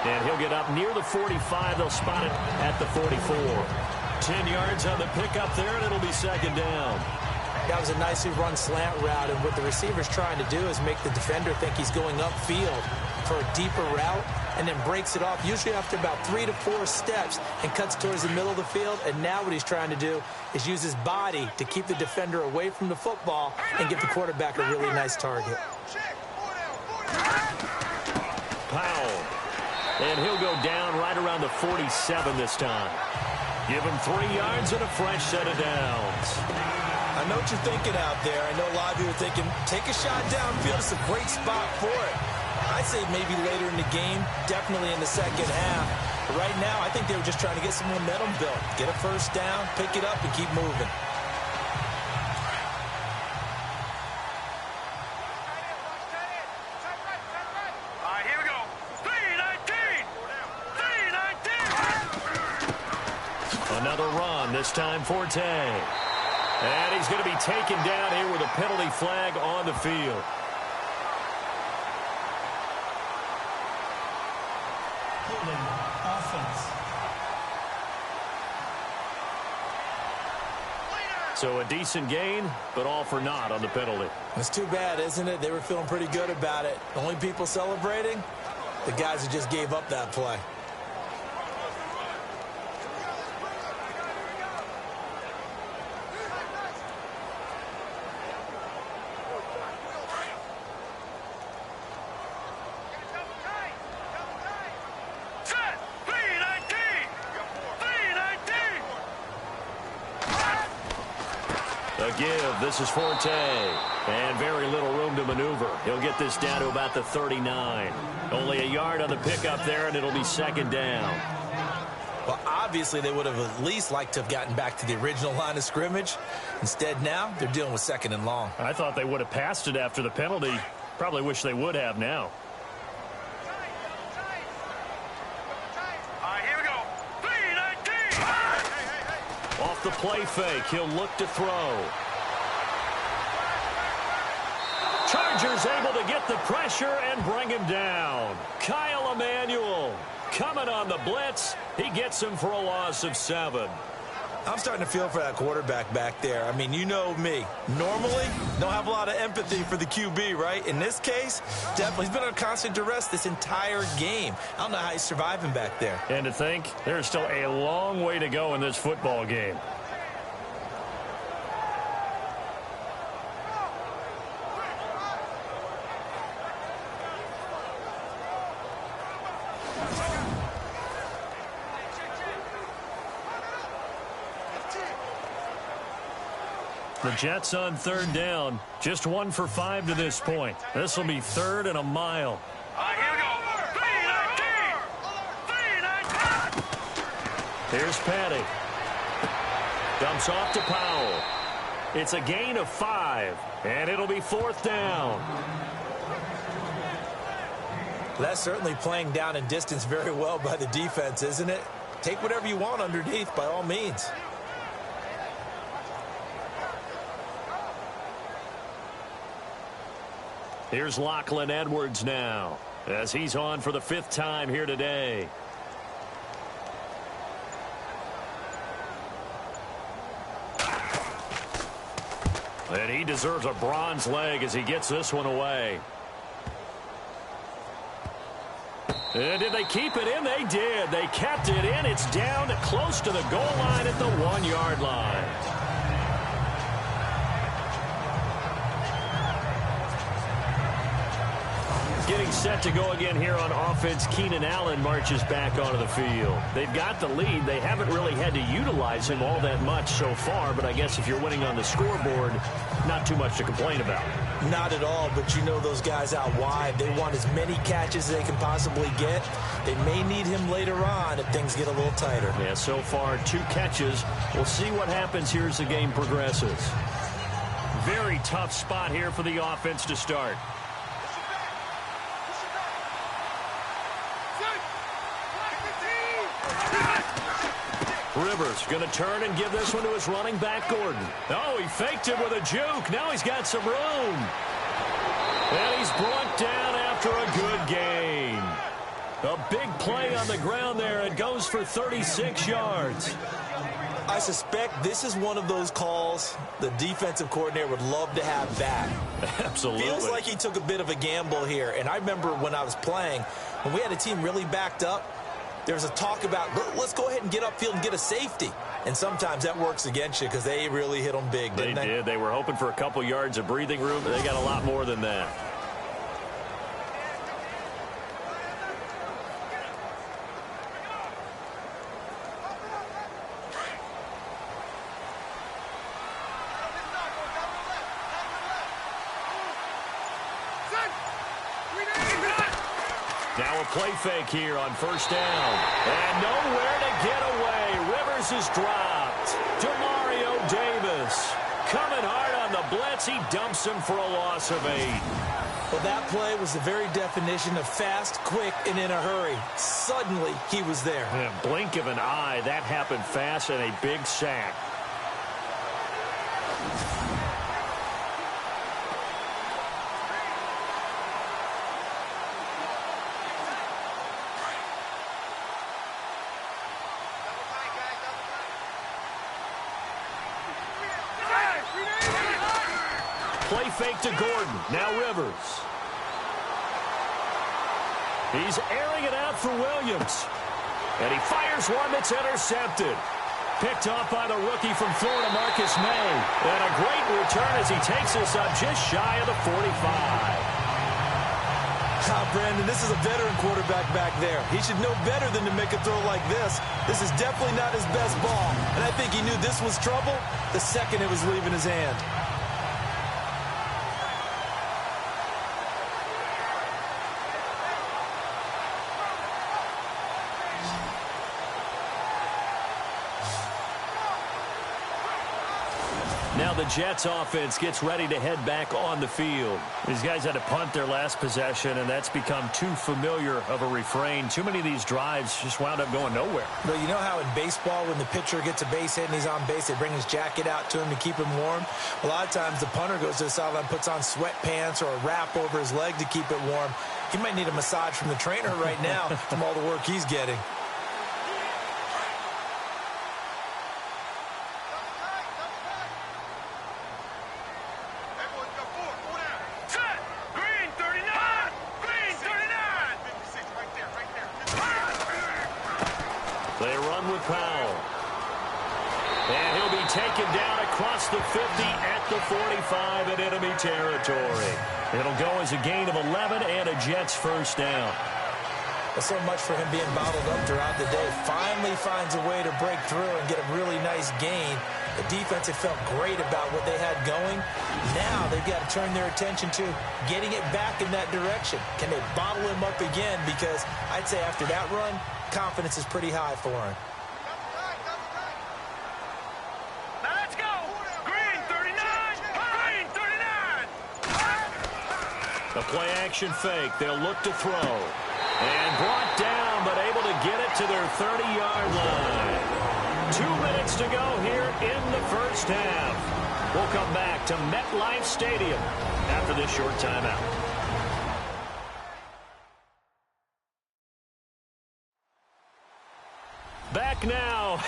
B: And he'll get up near the 45. They'll spot it at the 44. 10 yards on the pickup there, and it'll be second down.
C: That was a nicely run slant route, and what the receiver's trying to do is make the defender think he's going upfield for a deeper route, and then breaks it off, usually after about 3 to 4 steps, and cuts towards the middle of the field. And now what he's trying to do is use his body to keep the defender away from the football and give the quarterback a really nice target.
B: Powell. And he'll go down right around the 47 this time. Give him 3 yards and a fresh set of downs.
C: I know what you're thinking out there. I know a lot of you are thinking, take a shot downfield. It's a great spot for it. I'd say maybe later in the game, definitely in the second half. But right now, I think they were just trying to get some momentum built. Get a first down, pick it up, and keep moving.
B: This time Forte. And he's going to be taken down here with a penalty flag on the field.
D: Holding offense.
B: So a decent gain, but all for naught on the penalty.
C: It's too bad, isn't it? They were feeling pretty good about it. The only people celebrating, the guys who just gave up that play.
B: A give. This is Forte. And very little room to maneuver. He'll get this down to about the 39. Only a yard on the pickup there, and it'll be second down.
C: Well, obviously, they would have at least liked to have gotten back to the original line of scrimmage. Instead, now, they're dealing with second and long.
B: I thought they would have passed it after the penalty. Probably wish they would have now.
F: Here we go. 3-19.
B: Off the play fake, he'll look to throw. Chargers able to get the pressure and bring him down. Kyle Emanuel coming on the blitz. He gets him for a loss of 7.
C: I'm starting to feel for that quarterback back there. I mean, you know me. Normally, don't have a lot of empathy for the QB, right? In this case, definitely. He's been under constant duress this entire game. I don't know how he's surviving back there.
B: And to think, there's still a long way to go in this football game. The Jets on third down. Just 1 for 5 to this point. This will be 3rd and a mile.
F: Here we go. 3-19.
B: Here's Patty. Dumps off to Powell. It's a gain of 5, and it'll be 4th down.
C: That's certainly playing down in distance very well by the defense, isn't it? Take whatever you want underneath, by all means.
B: Here's Lachlan Edwards now, as he's on for the 5th time here today. And he deserves a bronze leg as he gets this one away. And did they keep it in? They did. They kept it in. It's down to close to the goal line at the 1-yard line. Getting set to go again here on offense, Keenan Allen marches back onto the field. They've got the lead. They haven't really had to utilize him all that much so far, but I guess if you're winning on the scoreboard, not too much to complain about.
C: Not at all, but you know those guys out wide, they want as many catches as they can possibly get. They may need him later on if things get a little tighter.
B: Yeah, so far 2 catches. We'll see what happens here as the game progresses. Very tough spot here for the offense to start. Rivers going to turn and give this one to his running back, Gordon. Oh, he faked it with a juke. Now he's got some room. And he's brought down after a good gain. A big play on the ground there. It goes for 36 yards.
C: I suspect this is one of those calls the defensive coordinator would love to have back.
B: Absolutely.
C: Feels like he took a bit of a gamble here. And I remember when I was playing, when we had a team really backed up, there's a talk about, let's go ahead and get upfield and get a safety. And sometimes that works against you because they really hit them big, didn't they?
B: They did. They were hoping for a couple yards of breathing room, but they got a lot more than that. Now a play fake here on 1st down. And nowhere to get away. Rivers is dropped. Demario Davis coming hard on the blitz. He dumps him for a loss of 8.
C: Well, that play was the very definition of fast, quick, and in a hurry. Suddenly, he was there.
B: Yeah, blink of an eye. That happened fast and a big sack. Play fake to Gordon. Now Rivers. He's airing it out for Williams. And he fires one that's intercepted. Picked off by the rookie from Florida, Marcus May. And a great return as he takes us up just shy of the 45.
C: Brandon, this is a veteran quarterback back there. He should know better than to make a throw like this. This is definitely not his best ball. And I think he knew this was trouble the second it was leaving his hand.
B: Now the Jets offense gets ready to head back on the field. These guys had to punt their last possession, and that's become too familiar of a refrain. Too many of these drives just wound up going nowhere.
C: Well, you know how in baseball when the pitcher gets a base hit and he's on base, they bring his jacket out to him to keep him warm? A lot of times the punter goes to the sideline, puts on sweatpants or a wrap over his leg to keep it warm. He might need a massage from the trainer right now from all the work he's getting.
B: They run with Powell. And he'll be taken down across the 50 at the 45 in enemy territory. It'll go as a gain of 11 and a Jets first down.
C: Well, so much for him being bottled up throughout the day. Finally finds a way to break through and get a really nice gain. The defense had felt great about what they had going. Now they've got to turn their attention to getting it back in that direction. Can they bottle him up again? Because I'd say after that run, confidence is pretty high for him.
F: Now let's go. Green 39. Green 39.
B: The play action fake. They'll look to throw. And brought down, but able to get it to their 30-yard line. 2 minutes to go here in the first half. We'll come back to MetLife Stadium after this short timeout. Back now.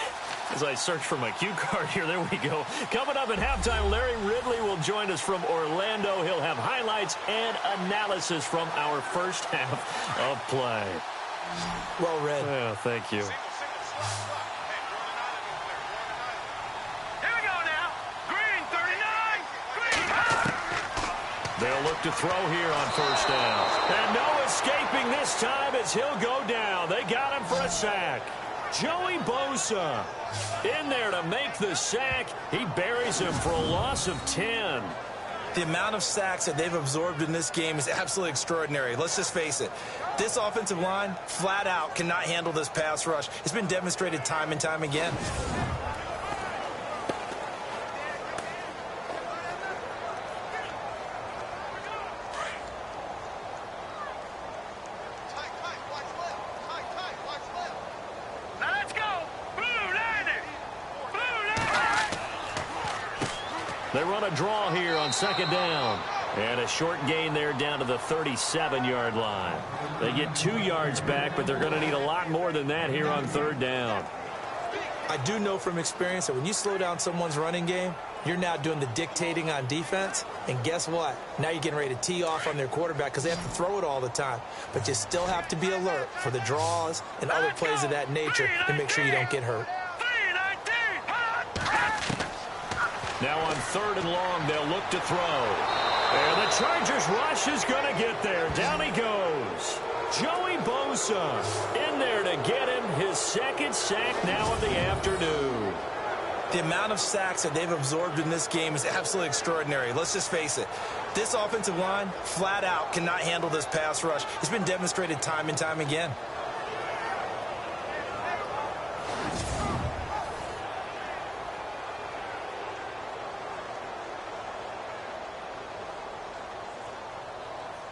B: As I search for my cue card here, there we go. Coming up at halftime, Larry Ridley will join us from Orlando. He'll have highlights and analysis from our first half of play.
C: Well read.
B: Yeah, thank you.
F: Here we go now. Green 39. Green.
B: They'll look to throw here on first down. And no escaping this time as he'll go down. They got him for a sack. Joey Bosa in there to make the sack. He buries him for a loss of 10.
C: The amount of sacks that they've absorbed in this game is absolutely extraordinary. Let's just face it. This offensive line, flat out, cannot handle this pass rush. It's been demonstrated time and time again.
B: They run a draw here on second down. And a short gain there down to the 37-yard line. They get 2 yards back, but they're going to need a lot more than that here on third down.
C: I do know from experience that when you slow down someone's running game, you're now doing the dictating on defense. And guess what? Now you're getting ready to tee off on their quarterback because they have to throw it all the time. But you still have to be alert for the draws and other plays of that nature to make sure you don't get hurt.
B: Now on third and long, they'll look to throw. And the Chargers rush is going to get there. Down he goes. Joey Bosa in there to get him his second sack now of the afternoon.
C: The amount of sacks that they've absorbed in this game is absolutely extraordinary. Let's just face it. This offensive line, flat out, cannot handle this pass rush. It's been demonstrated time and time again.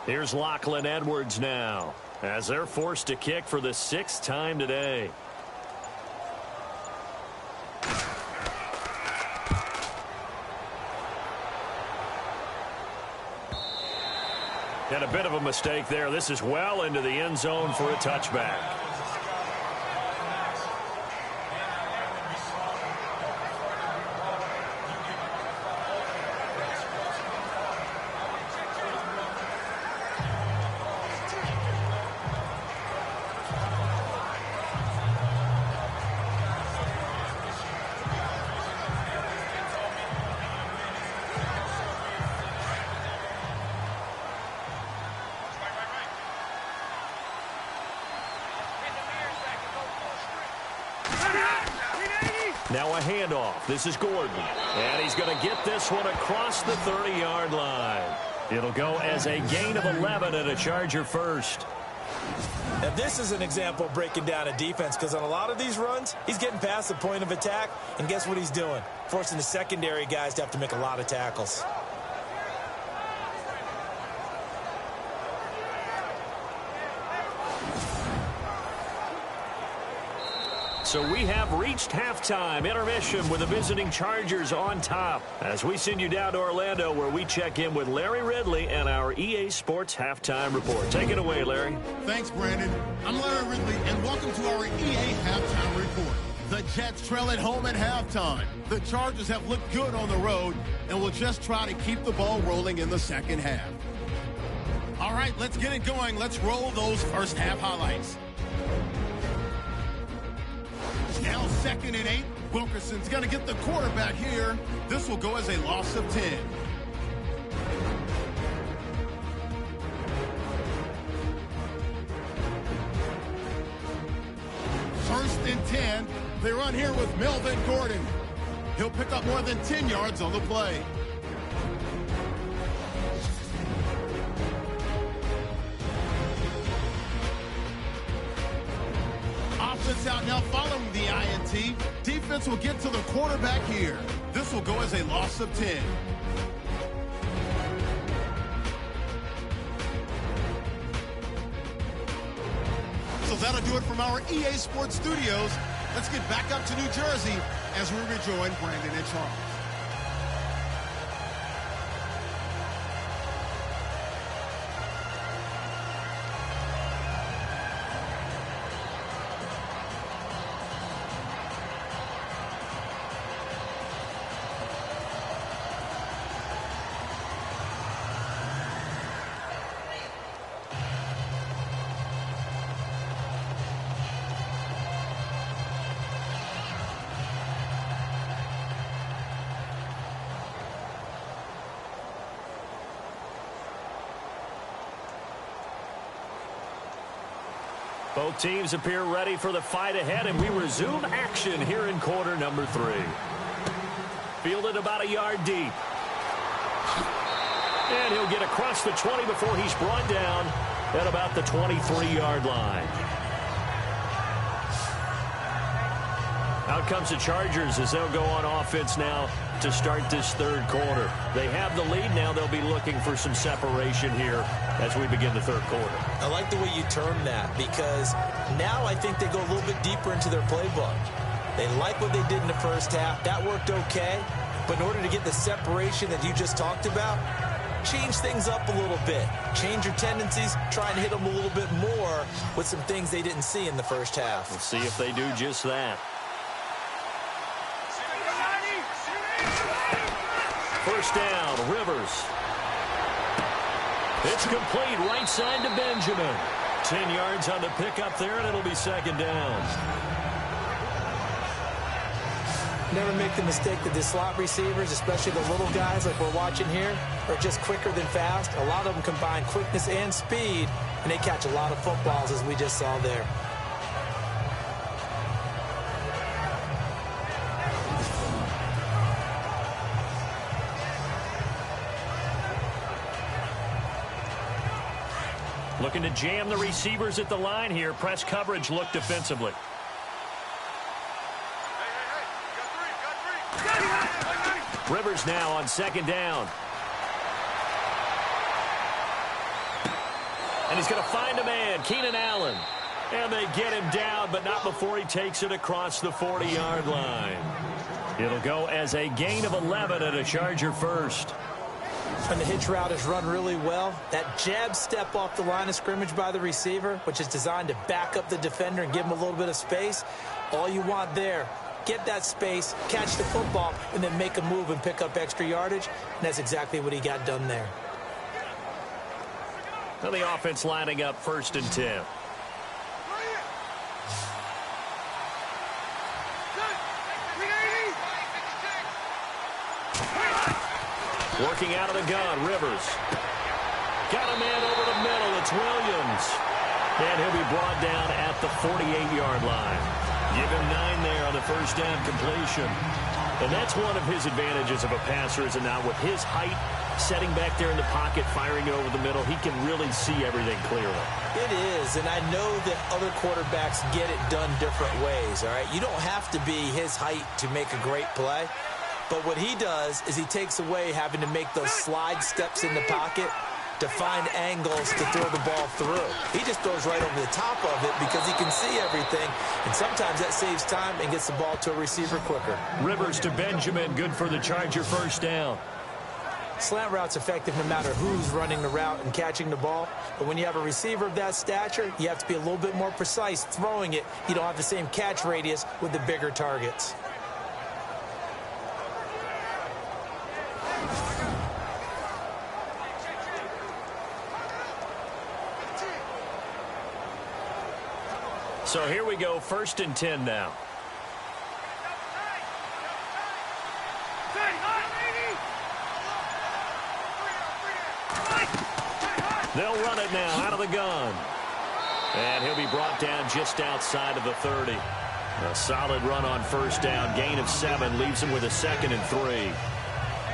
B: Here's Lachlan Edwards now as they're forced to kick for the 6th time today. And a bit of a mistake there. This is well into the end zone for a touchback. Now a handoff. This is Gordon. And he's going to get this one across the 30-yard line. It'll go as a gain of 11 and a Charger first.
C: Now this is an example of breaking down a defense, because on a lot of these runs, he's getting past the point of attack, and guess what he's doing? Forcing the secondary guys to have to make a lot of tackles.
B: So we have reached halftime intermission with the visiting Chargers on top, as we send you down to Orlando, where we check in with Larry Ridley and our EA Sports Halftime Report. Take it away, Larry.
A: Thanks, Brandon. I'm Larry Ridley, and welcome to our EA Halftime Report. The Jets trail at home at halftime. The Chargers have looked good on the road and will just try to keep the ball rolling in the second half. All right, let's get it going. Let's roll those first half highlights. Now 2nd and 8. Wilkerson's going to get the quarterback here. This will go as a loss of 10. First and 10. They run here with Melvin Gordon. He'll pick up more than 10 yards on the play. Offense out now following the INT. Defense will get to the quarterback here. This will go as a loss of 10. So that'll do it from our EA Sports Studios. Let's get back up to New Jersey as we rejoin Brandon and Charles.
B: Both teams appear ready for the fight ahead, and we resume action here in quarter number 3. Fielded about a yard deep. And he'll get across the 20 before he's brought down at about the 23-yard line. Out comes the Chargers as they'll go on offense now to start this third quarter. They have the lead now. They'll be looking for some separation here as we begin the third quarter.
C: I like the way you term that, because now I think they go a little bit deeper into their playbook. They like what they did in the first half. That worked okay. But in order to get the separation that you just talked about, change things up a little bit. Change your tendencies. Try and hit them a little bit more with some things they didn't see in the first half.
B: We'll see if they do just that. First down, Rivers. It's complete right side to Benjamin. 10 yards on the pickup there, and it'll be second down.
C: Never make the mistake that the slot receivers, especially the little guys like we're watching here, are just quicker than fast. A lot of them combine quickness and speed, and they catch a lot of footballs, as we just saw there.
B: Looking to jam the receivers at the line here. Press coverage look defensively. Rivers now on second down. And he's going to find a man, Keenan Allen. And they get him down, but not before he takes it across the 40-yard line. It'll go as a gain of 11 and a Charger first.
C: And the hitch route is run really well. That jab step off the line of scrimmage by the receiver, which is designed to back up the defender and give him a little bit of space. All you want there, get that space, catch the football, and then make a move and pick up extra yardage. And that's exactly what he got done there.
B: Now the offense lining up 1st and 10. Working out of the gun, Rivers. Got a man over the middle. It's Williams. And he'll be brought down at the 48-yard line. Give him 9 there on the first down completion. And that's one of his advantages of a passer, is it not? With his height, setting back there in the pocket, firing it over the middle, he can really see everything clearly.
C: It is, and I know that other quarterbacks get it done different ways, all right? You don't have to be his height to make a great play. But what he does is he takes away having to make those slide steps in the pocket to find angles to throw the ball through. He just throws right over the top of it because he can see everything, and sometimes that saves time and gets the ball to a receiver quicker.
B: Rivers to Benjamin, good for the Charger first down.
C: Slant route's effective no matter who's running the route and catching the ball, but when you have a receiver of that stature, you have to be a little bit more precise throwing it. You don't have the same catch radius with the bigger targets.
B: So here we go, 1st and 10 now. They'll run it now out of the gun. And he'll be brought down just outside of the 30. A solid run on first down. Gain of 7 leaves him with a 2nd and 3.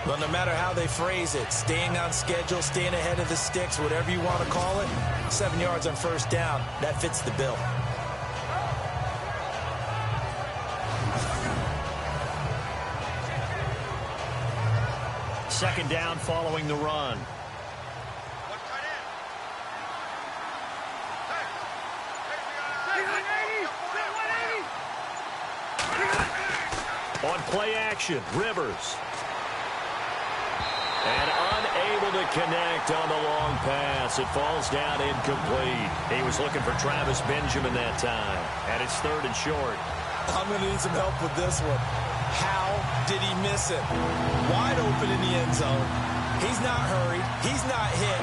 C: Well, no matter how they phrase it, staying on schedule, staying ahead of the sticks, whatever you want to call it, 7 yards on first down, that fits the bill.
B: Second down following the run. On play action, Rivers. And unable to connect on the long pass. It falls down incomplete. He was looking for Travis Benjamin that time. And it's 3rd and short.
C: I'm going to need some help with this one. How did he miss it? Wide open in the end zone. He's not hurried. He's not hit.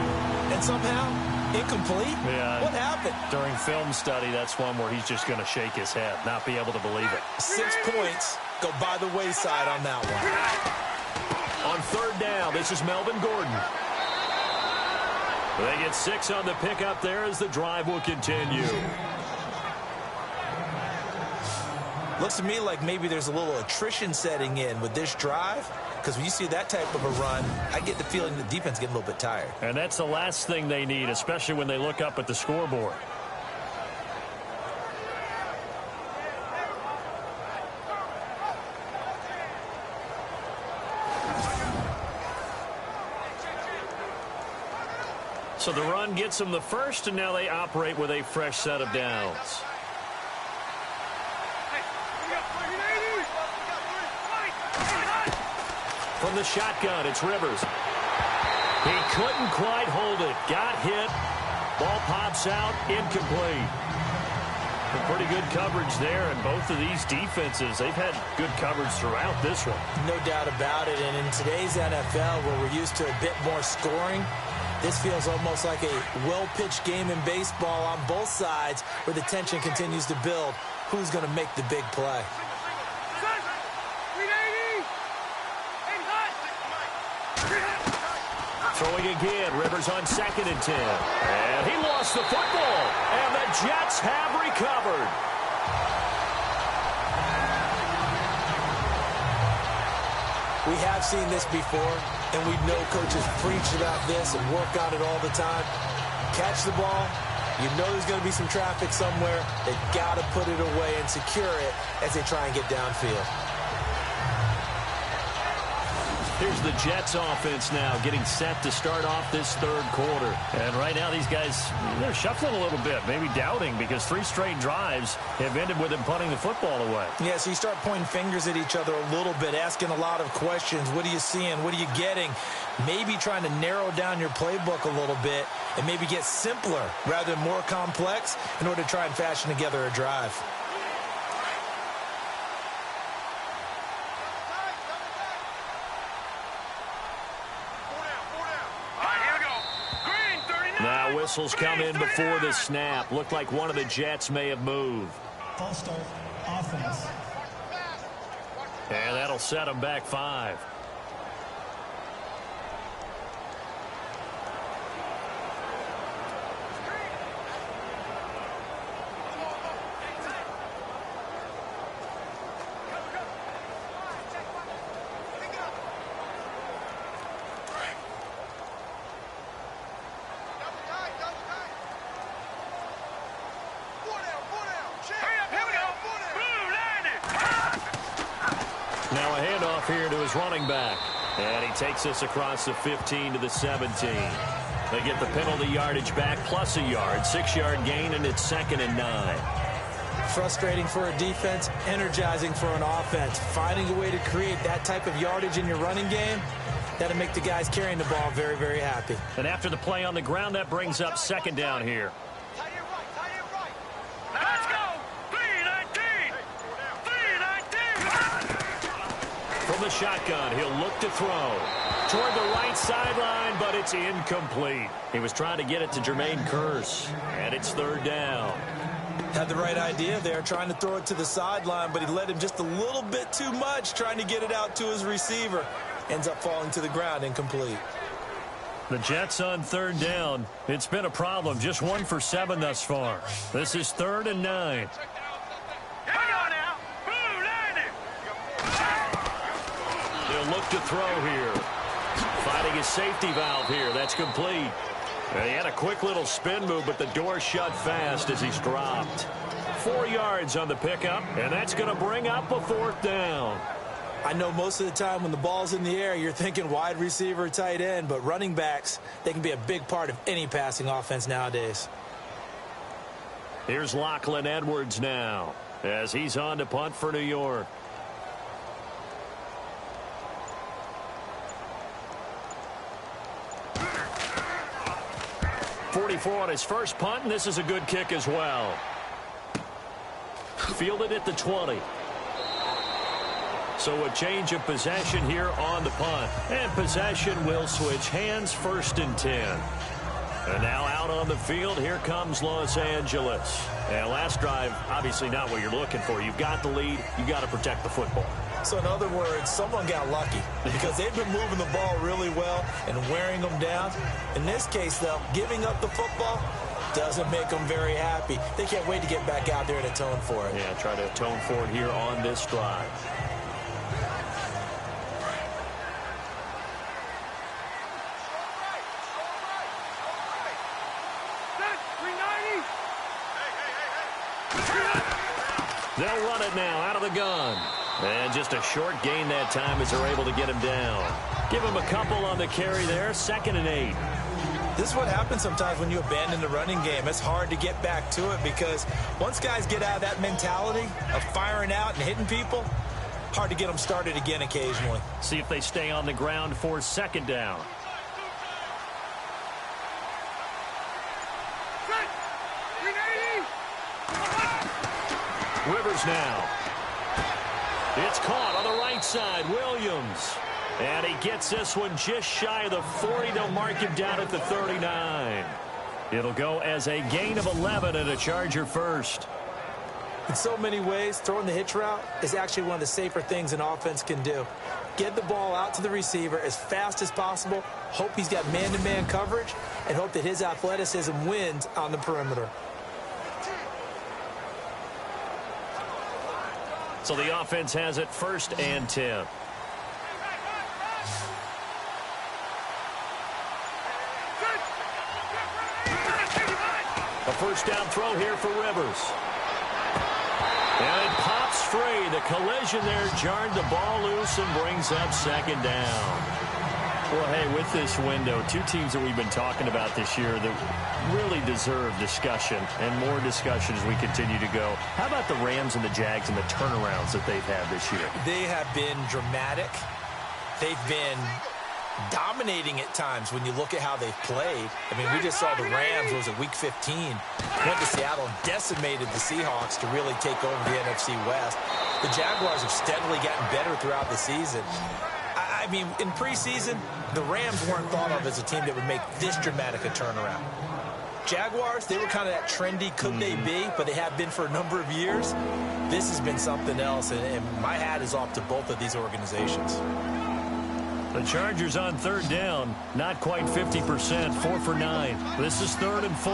C: And somehow, incomplete?
B: Yeah.
C: What happened?
B: During film study, that's one where he's just going to shake his head, not be able to believe it.
C: 6 points go by the wayside on that one.
B: On 3rd down, this is Melvin Gordon. They get 6 on the pickup there as the drive will continue.
C: Looks to me like maybe there's a little attrition setting in with this drive, because when you see that type of a run, I get the feeling the defense getting a little bit tired.
B: And that's the last thing they need, especially when they look up at the scoreboard. So the run gets them the first, and now they operate with a fresh set of downs. From the shotgun, it's Rivers. He couldn't quite hold it. Got hit. Ball pops out. Incomplete. Pretty good coverage there, and both of these defenses, they've had good coverage throughout this one.
C: No doubt about it, and in today's NFL, where we're used to a bit more scoring, this feels almost like a well-pitched game in baseball on both sides where the tension continues to build. Who's going to make the big play?
B: Throwing again, Rivers on 2nd and 10. And he lost the football, and the Jets have recovered.
C: We have seen this before, and we know coaches preach about this and work on it all the time. Catch the ball. You know there's going to be some traffic somewhere. They've got to put it away and secure it as they try and get downfield.
B: Here's the Jets offense now getting set to start off this 3rd quarter. And right now these guys, they're shuffling a little bit, maybe doubting, because 3 straight drives have ended with them punting the football away.
C: Yeah, so you start pointing fingers at each other a little bit, asking a lot of questions. What are you seeing? What are you getting? Maybe trying to narrow down your playbook a little bit and maybe get simpler rather than more complex in order to try and fashion together a drive.
B: Now whistles come in before the snap. Looked like one of the Jets may have moved.
D: False start, offense.
B: And that'll set them back 5. handoff here to his running back. And he takes us across the 15 to the 17. They get the penalty yardage back plus a yard. 6-yard gain, and it's 2nd and 9.
C: Frustrating for a defense, energizing for an offense. Finding a way to create that type of yardage in your running game, that'll make the guys carrying the ball very, very happy.
B: And after the play on the ground, that brings up 2nd down here.
F: Let's go. 319. 319.
B: From the shotgun, he'll look to throw. Toward the right sideline, but it's incomplete. He was trying to get it to Jermaine Kearse, and it's 3rd down.
C: Had the right idea there, trying to throw it to the sideline, but he led him just a little bit too much, trying to get it out to his receiver. Ends up falling to the ground, incomplete.
B: The Jets on 3rd down. It's been a problem, just 1 for 7 thus far. This is 3rd and 9.
F: Hang on now. Blue landing.
B: He'll look to throw here. Finding his safety valve here. That's complete. And he had a quick little spin move, but the door shut fast as he's dropped. 4 yards on the pickup, and that's going to bring up a 4th down.
C: I know most of the time when the ball's in the air, you're thinking wide receiver, tight end, but running backs, they can be a big part of any passing offense nowadays.
B: Here's Lachlan Edwards now as he's on to punt for New York. .44 on his first punt, and this is a good kick as well. Fielded at the 20. So a change of possession here on the punt. And possession will switch hands, 1st and 10. And now out on the field, here comes Los Angeles. And last drive, obviously not what you're looking for. You've got the lead. You've got to protect the football.
C: So in other words, someone got lucky because they've been moving the ball really well and wearing them down. In this case, though, giving up the football doesn't make them very happy. They can't wait to get back out there and atone for it.
B: Yeah, try to atone for it here on this drive. They'll run it now out of the gun. And just a short gain that time as they're able to get him down. Give him a couple on the carry there. 2nd and 8.
C: This is what happens sometimes when you abandon the running game. It's hard to get back to it because once guys get out of that mentality of firing out and hitting people, hard to get them started again occasionally.
B: See if they stay on the ground for 2nd down. Rivers now. It's caught on the right side. Williams. And he gets this one just shy of the 40. They'll mark him down at the 39. It'll go as a gain of 11 and a Charger first.
C: In so many ways, throwing the hitch route is actually one of the safer things an offense can do. Get the ball out to the receiver as fast as possible, hope he's got man-to-man coverage, and hope that his athleticism wins on the perimeter.
B: So the offense has it 1st and 10. A 1st down throw here for Rivers. And it pops free. The collision there jarred the ball loose and brings up 2nd down. Well, hey, with this window, 2 teams that we've been talking about this year that really deserve discussion and more discussion as we continue to go. How about the Rams and the Jags and the turnarounds that they've had this year?
C: They have been dramatic. They've been dominating at times when you look at how they've played. I mean, we just saw the Rams, was it week 15, went to Seattle and decimated the Seahawks to really take over the NFC West. The Jaguars have steadily gotten better throughout the season. I mean, in preseason, the Rams weren't thought of as a team that would make this dramatic a turnaround. Jaguars, they were kind of that trendy, could they be, but they have been for a number of years. This has been something else, and my hat is off to both of these organizations.
B: The Chargers on 3rd down, not quite 50%, 4 for 9. This is 3rd and 4.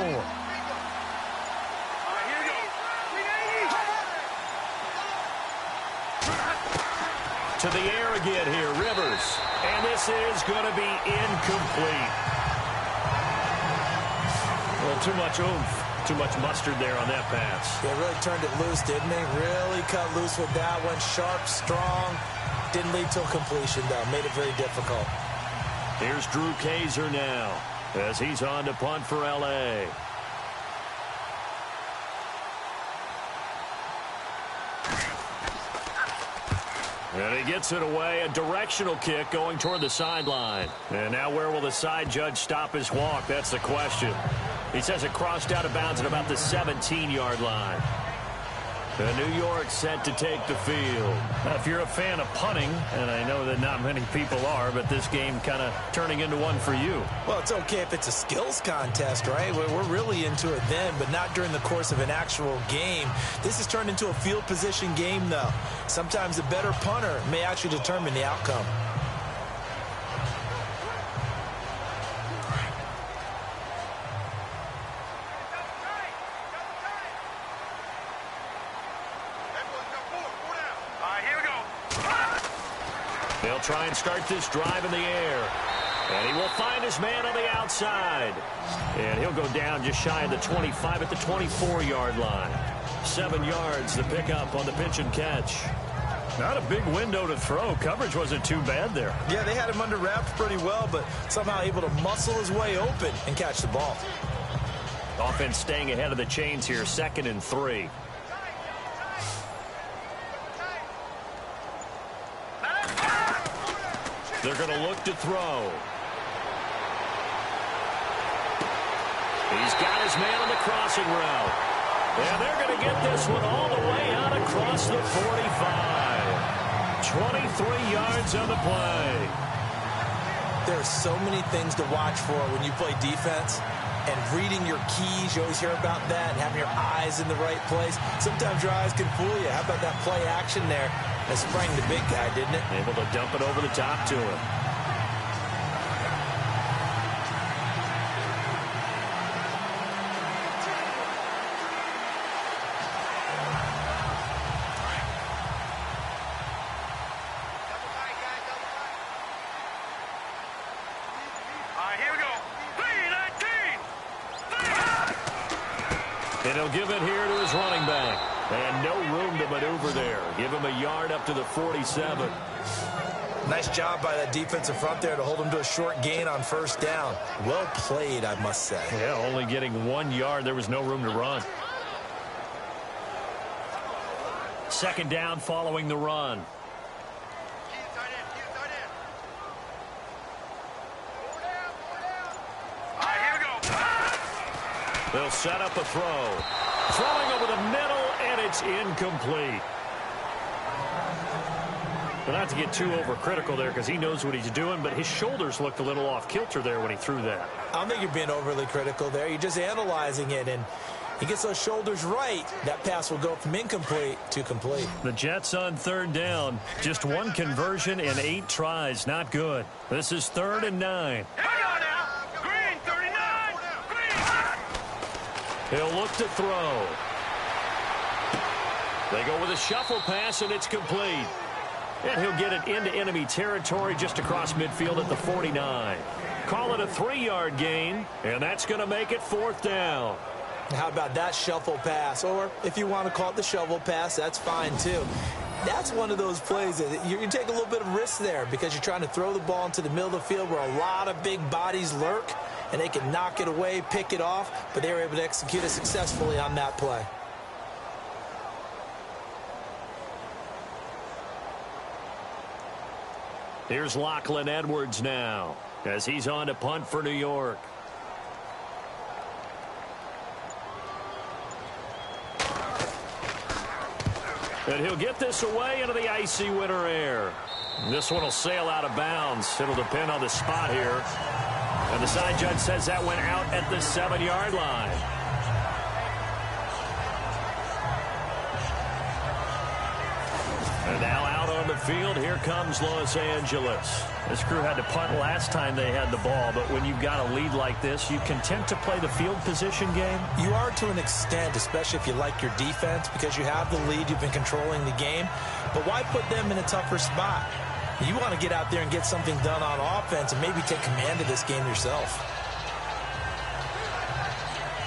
B: To the air again here, Rivers. And this is going to be incomplete. Well, too much oomph, too much mustard there on that pass.
C: They really turned it loose, didn't they? Really cut loose with that one. Sharp, strong. Didn't lead to a completion, though. Made it very difficult.
B: Here's Drew Kaiser now as he's on to punt for L.A. And he gets it away, a directional kick going toward the sideline. And now where will the side judge stop his walk? That's the question. He says it crossed out of bounds at about the 17-yard line. The New York set to take the field. Now, if you're a fan of punting, and I know that not many people are, but this game kind of turning into one for you.
C: Well, it's okay if it's a skills contest, right? We're really into it then, but not during the course of an actual game. This has turned into a field position game, though. Sometimes a better punter may actually determine the outcome.
B: They'll try and start this drive in the air. And he will find his man on the outside. And he'll go down just shy of the 25 at the 24-yard line. 7 yards the pickup on the pitch and catch. Not a big window to throw. Coverage wasn't too bad there.
C: Yeah, they had him under wraps pretty well, but somehow able to muscle his way open and catch the ball.
B: Offense staying ahead of the chains here, 2nd and 3. They're going to look to throw. He's got his man on the crossing route. And they're going to get this one all the way out across the 45. 23 yards on the play.
C: There are so many things to watch for when you play defense. And reading your keys, you always hear about that, and having your eyes in the right place. Sometimes your eyes can fool you. How about that play action there? That sprang the big guy, didn't it?
B: Able to dump it over the top to him. And he'll give it here to his running back. And no room to maneuver there. Give him a yard up to the 47.
C: Nice job by that defensive front there to hold him to a short gain on first down. Well played, I must say.
B: Yeah, only getting 1 yard. There was no room to run. 2nd down following the run. They'll set up a throw. Throwing over the middle, and it's incomplete. But not to get too overcritical there because he knows what he's doing, but his shoulders looked a little off kilter there when he threw that.
C: I don't think you're being overly critical there. You're just analyzing it, and he gets those shoulders right. That pass will go from incomplete to complete.
B: The Jets on 3rd down. Just 1 conversion and 8 tries. Not good. This is 3rd and 9. He'll look to throw. They go with a shuffle pass, and it's complete. And he'll get it into enemy territory just across midfield at the 49. Call it a 3-yard gain, and that's going to make it 4th down.
C: How about that shuffle pass? Or if you want to call it the shovel pass, that's fine too. That's one of those plays that you take a little bit of risk there because you're trying to throw the ball into the middle of the field where a lot of big bodies lurk, and they can knock it away, pick it off, but they were able to execute it successfully on that play.
B: Here's Lachlan Edwards now as he's on to punt for New York. And he'll get this away into the icy winter air. This one will sail out of bounds. It'll depend on the spot here. And the side judge says that went out at the 7-yard line. And now out on the field, here comes Los Angeles. This crew had to punt last time they had the ball, but when you've got a lead like this, you content to play the field position game?
C: You are to an extent, especially if you like your defense, because you have the lead, you've been controlling the game. But why put them in a tougher spot? You want to get out there and get something done on offense and maybe take command of this game yourself.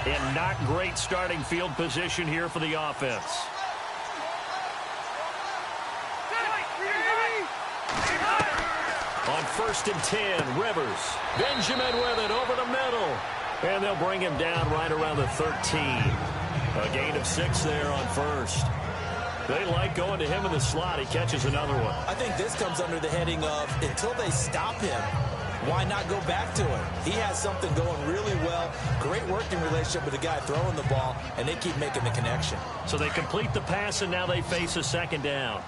B: And not great starting field position here for the offense. On 1st and 10, Rivers. Benjamin with it over the middle. And they'll bring him down right around the 13. A gain of 6 there on 1st. They like going to him in the slot. He catches another one.
C: I think this comes under the heading of until they stop him, why not go back to him? He has something going really well. Great working relationship with the guy throwing the ball, and they keep making the connection.
B: So they complete the pass, and now they face a 2nd down.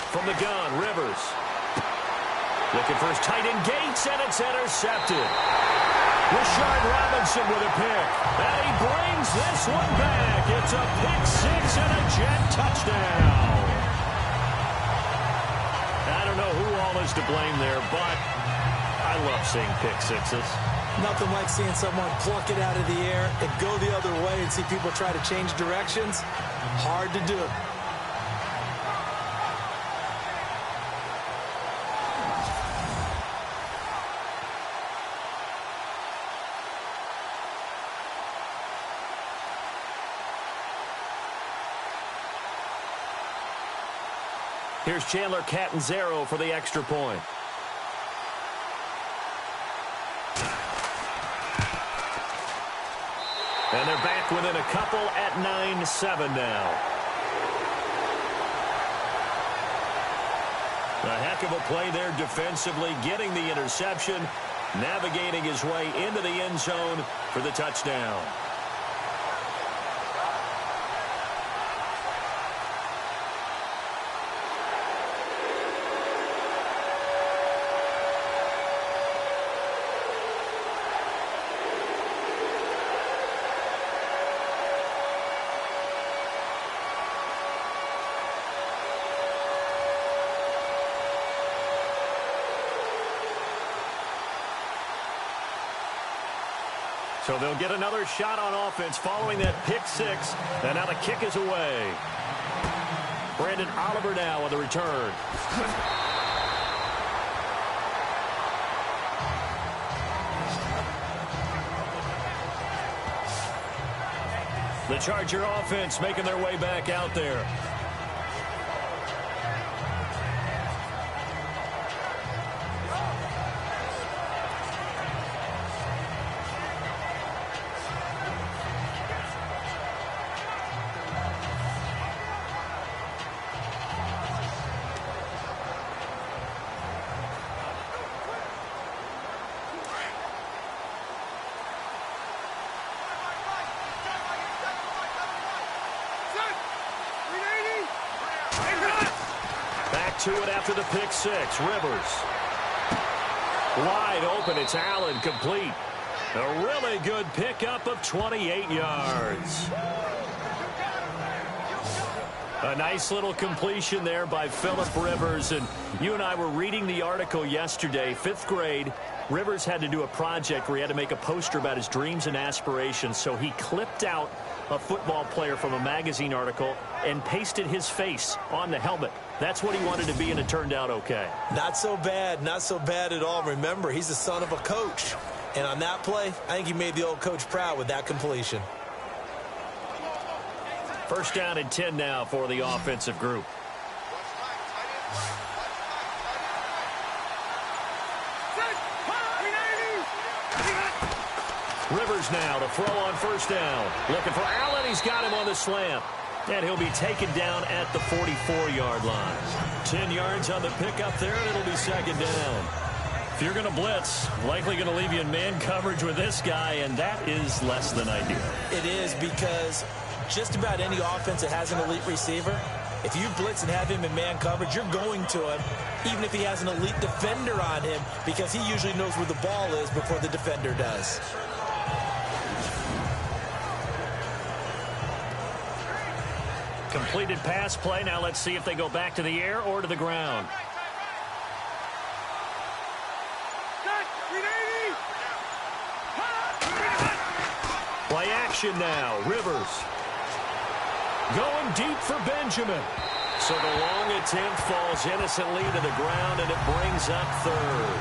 B: From the gun, Rivers. Looking for his tight end Gates, and it's intercepted. Rashard Robinson with a pick. And he brings this one back. It's a pick 6 and a jet touchdown. I don't know who all is to blame there, but I love seeing pick 6s.
C: Nothing like seeing someone pluck it out of the air and go the other way and see people try to change directions. Hard to do.
B: Here's Chandler Catanzaro for the extra point. And they're back within a couple at 9-7 now. A heck of a play there defensively, getting the interception, navigating his way into the end zone for the touchdown. So they'll get another shot on offense following that pick 6. And now the kick is away. Brandon Oliver now on the return. The Charger offense making their way back out there. To it after the pick 6. Rivers. Wide open. It's Allen, complete. A really good pickup of 28 yards. A nice little completion there by Phillip Rivers. And you and I were reading the article yesterday, 5th grade. Rivers had to do a project where he had to make a poster about his dreams and aspirations. So he clipped out a football player from a magazine article and pasted his face on the helmet. That's what he wanted to be, and it turned out okay. Not so bad. Not so bad at all. Remember, he's the son of a coach. And on that play, I think he made the old coach proud with that completion. 1st down and 10 now for the offensive group. Rivers now to throw on 1st down. Looking for Allen. He's got him on the slant. And he'll be taken down at the 44-yard line. 10 yards on the pickup there, and it'll be 2nd down. If you're going to blitz, likely going to leave you in man coverage with this guy, and that is less than ideal. It is, because just about any offense that has an elite receiver, if you blitz and have him in man coverage, you're going to him, even if he has an elite defender on him, because he usually knows where the ball is before the defender does. Completed pass play. Now let's see if they go back to the air or to the ground. Play action now. Rivers. Going deep for Benjamin. So the long attempt falls innocently to the ground, and it brings up 3rd.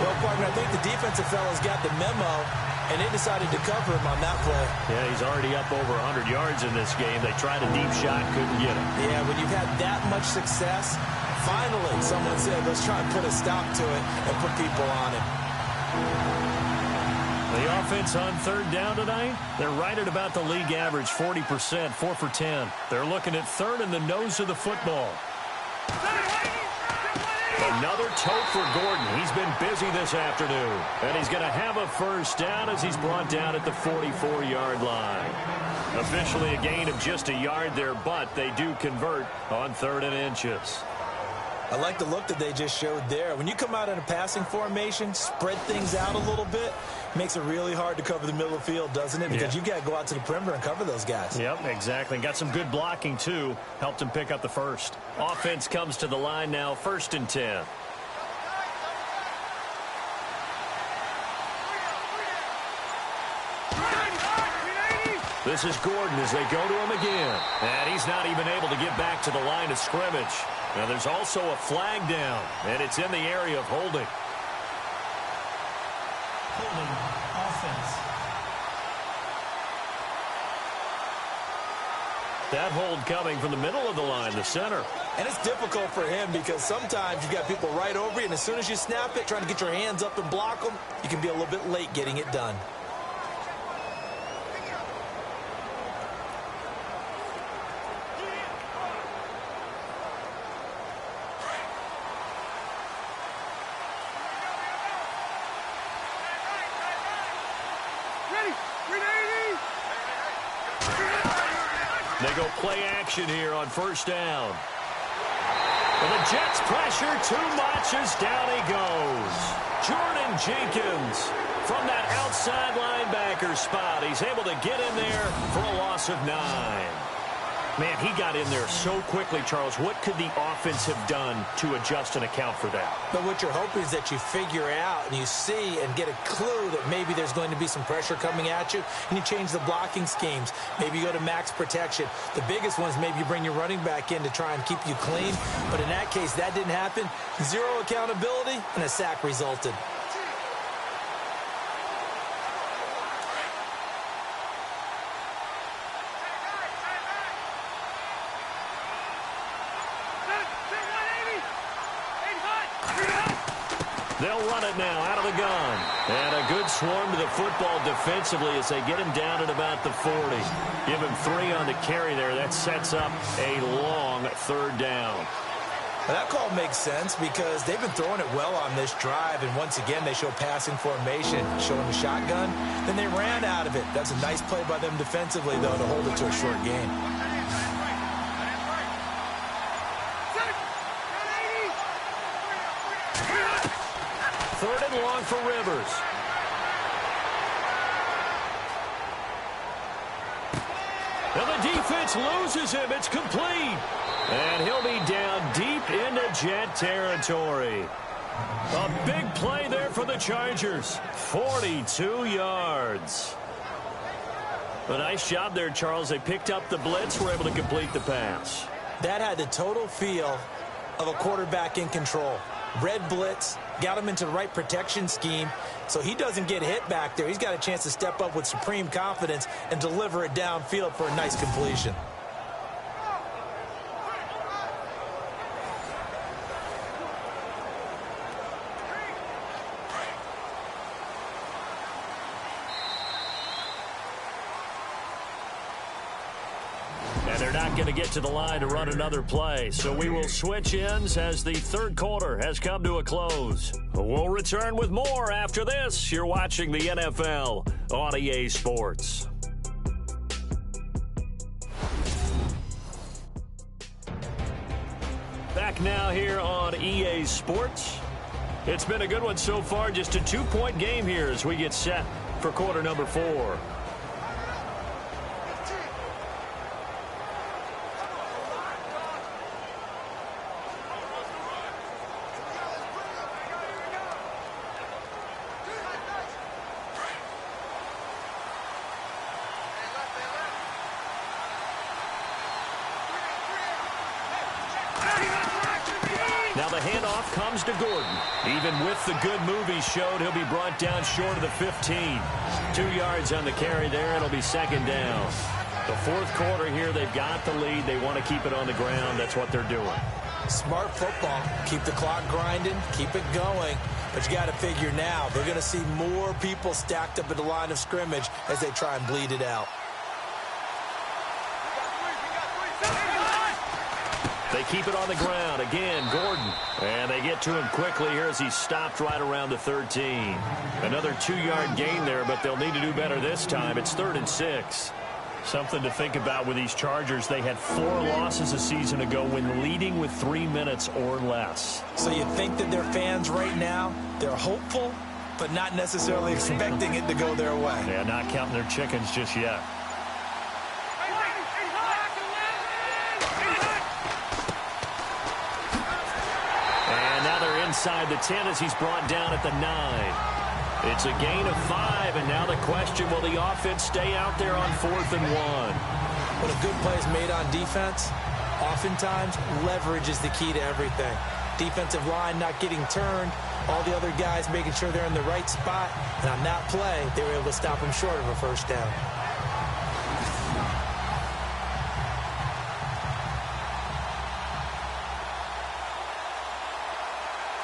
B: Well, partner, I think the defensive fellas got the memo.
C: and they decided to cover him on that play.
B: Yeah, he's already up over 100 yards in this game. They tried a deep shot, couldn't get him.
C: Yeah, when you've had that much success, finally someone said, let's try and put a stop to it and put people on him.
B: The offense on third down tonight, they're right at about the league average, 40%, 4 for 10. They're looking at third in the nose of the football. Another tote for Gordon. He's been busy this afternoon. And he's going to have a first down as he's brought down at the 44-yard line. Officially a gain of just a yard there, but they do convert on 3rd and inches.
C: I like the look that they just showed there. When you come out in a passing formation, spread things out a little bit, makes it really hard to cover the middle of the field, doesn't it? Because you've got to go out to the perimeter and cover those guys.
B: Yep, exactly. And got some good blocking, too. Helped him pick up the first. Offense comes to the line now, 1st and 10. This is Gordon as they go to him again. And he's not even able to get back to the line of scrimmage. Now there's also a flag down, and it's in the area of holding.
D: Holding offense.
B: That hold coming from the middle of the line, the center.
C: And it's difficult for him because sometimes you've got people right over you, and as soon as you snap it, trying to get your hands up and block them, you can be a little bit late getting it done.
B: They go play action here on 1st down. And the Jets pressure too much as down he goes. Jordan Jenkins from that outside linebacker spot. He's able to get in there for a loss of 9. Man, he got in there so quickly, Charles. What could the offense have done to adjust and account for that?
C: But what you're hoping is that you figure out and you see and get a clue that maybe there's going to be some pressure coming at you, and you change the blocking schemes. Maybe you go to max protection. The biggest one is maybe you bring your running back in to try and keep you clean. But in that case, that didn't happen. 0 accountability, and a sack resulted.
B: They'll run it now out of the gun. And a good swarm to the football defensively as they get him down at about the 40. Give him 3 on the carry there. That sets up a long 3rd down.
C: Well, that call makes sense because they've been throwing it well on this drive, and once again they show passing formation, showing the shotgun. Then they ran out of it. That's a nice play by them defensively, though, to hold it to a short game.
B: Third and long for Rivers. And the defense loses him. It's complete. And he'll be down deep into Jet territory. A big play there for the Chargers. 42 yards. A nice job there, Charles. They picked up the blitz, were able to complete the pass.
C: That had the total feel of a quarterback in control. Red blitz, got him into the right protection scheme, so he doesn't get hit back there. He's got a chance to step up with supreme confidence and deliver it downfield for a nice completion.
B: They're not going to get to the line to run another play, so we will switch ends as the 3rd quarter has come to a close. We'll return with more after this. You're watching the NFL on EA Sports. Back now here on EA Sports. It's been a good one so far, just a 2-point game here as we get set for quarter number 4. Now the handoff comes to Gordon. Even with the good move he showed, he'll be brought down short of the 15. 2 yards on the carry there. It'll be second down. The fourth quarter here, they've got the lead. They want to keep it on the ground. That's what they're doing.
C: Smart football. Keep the clock grinding. Keep it going. But you got to figure now, they're going to see more people stacked up at the line of scrimmage as they try and bleed it out.
B: They keep it on the ground. Again, Gordon. And they get to him quickly here as he's stopped right around the 13. Another 2-yard gain there, but they'll need to do better this time. It's 3rd and 6. Something to think about with these Chargers. They had 4 losses a season ago when leading with 3 minutes or less.
C: So you think that their fans right now, they're hopeful, but not necessarily expecting it to go their way.
B: Yeah, not counting their chickens just yet. And now they're inside the 10 as he's brought down at the 9. It's a gain of 5, and now the question, will the offense stay out there on 4th and 1?
C: When a good play is made on defense, oftentimes leverage is the key to everything. Defensive line not getting turned, all the other guys making sure they're in the right spot, and on that play, they were able to stop him short of a first down.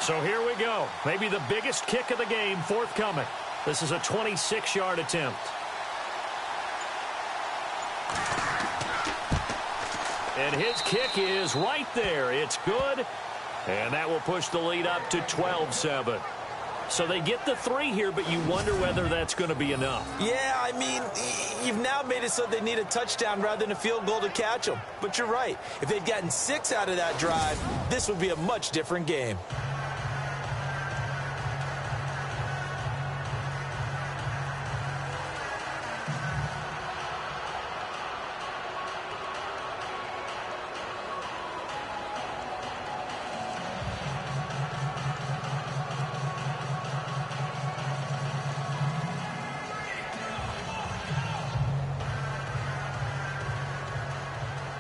B: So here we go. Maybe the biggest kick of the game forthcoming. This is a 26-yard attempt. And his kick is right there. It's good. And that will push the lead up to 12-7. So they get the 3 here, but you wonder whether that's going to be enough.
C: Yeah, I mean, you've now made it so they need a touchdown rather than a field goal to catch them. But you're right. If they'd gotten 6 out of that drive, this would be a much different game.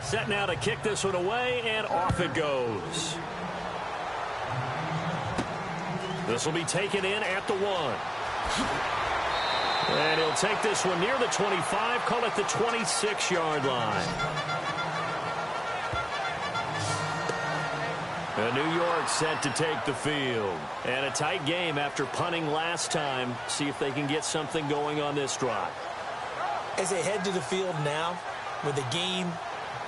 B: Set now to kick this one away, and off it goes. This will be taken in at the 1. And he'll take this one near the 25, call it the 26-yard line. New York set to take the field. And a tight game after punting last time. See if they can get something going on this drive.
C: As they head to the field now, with the game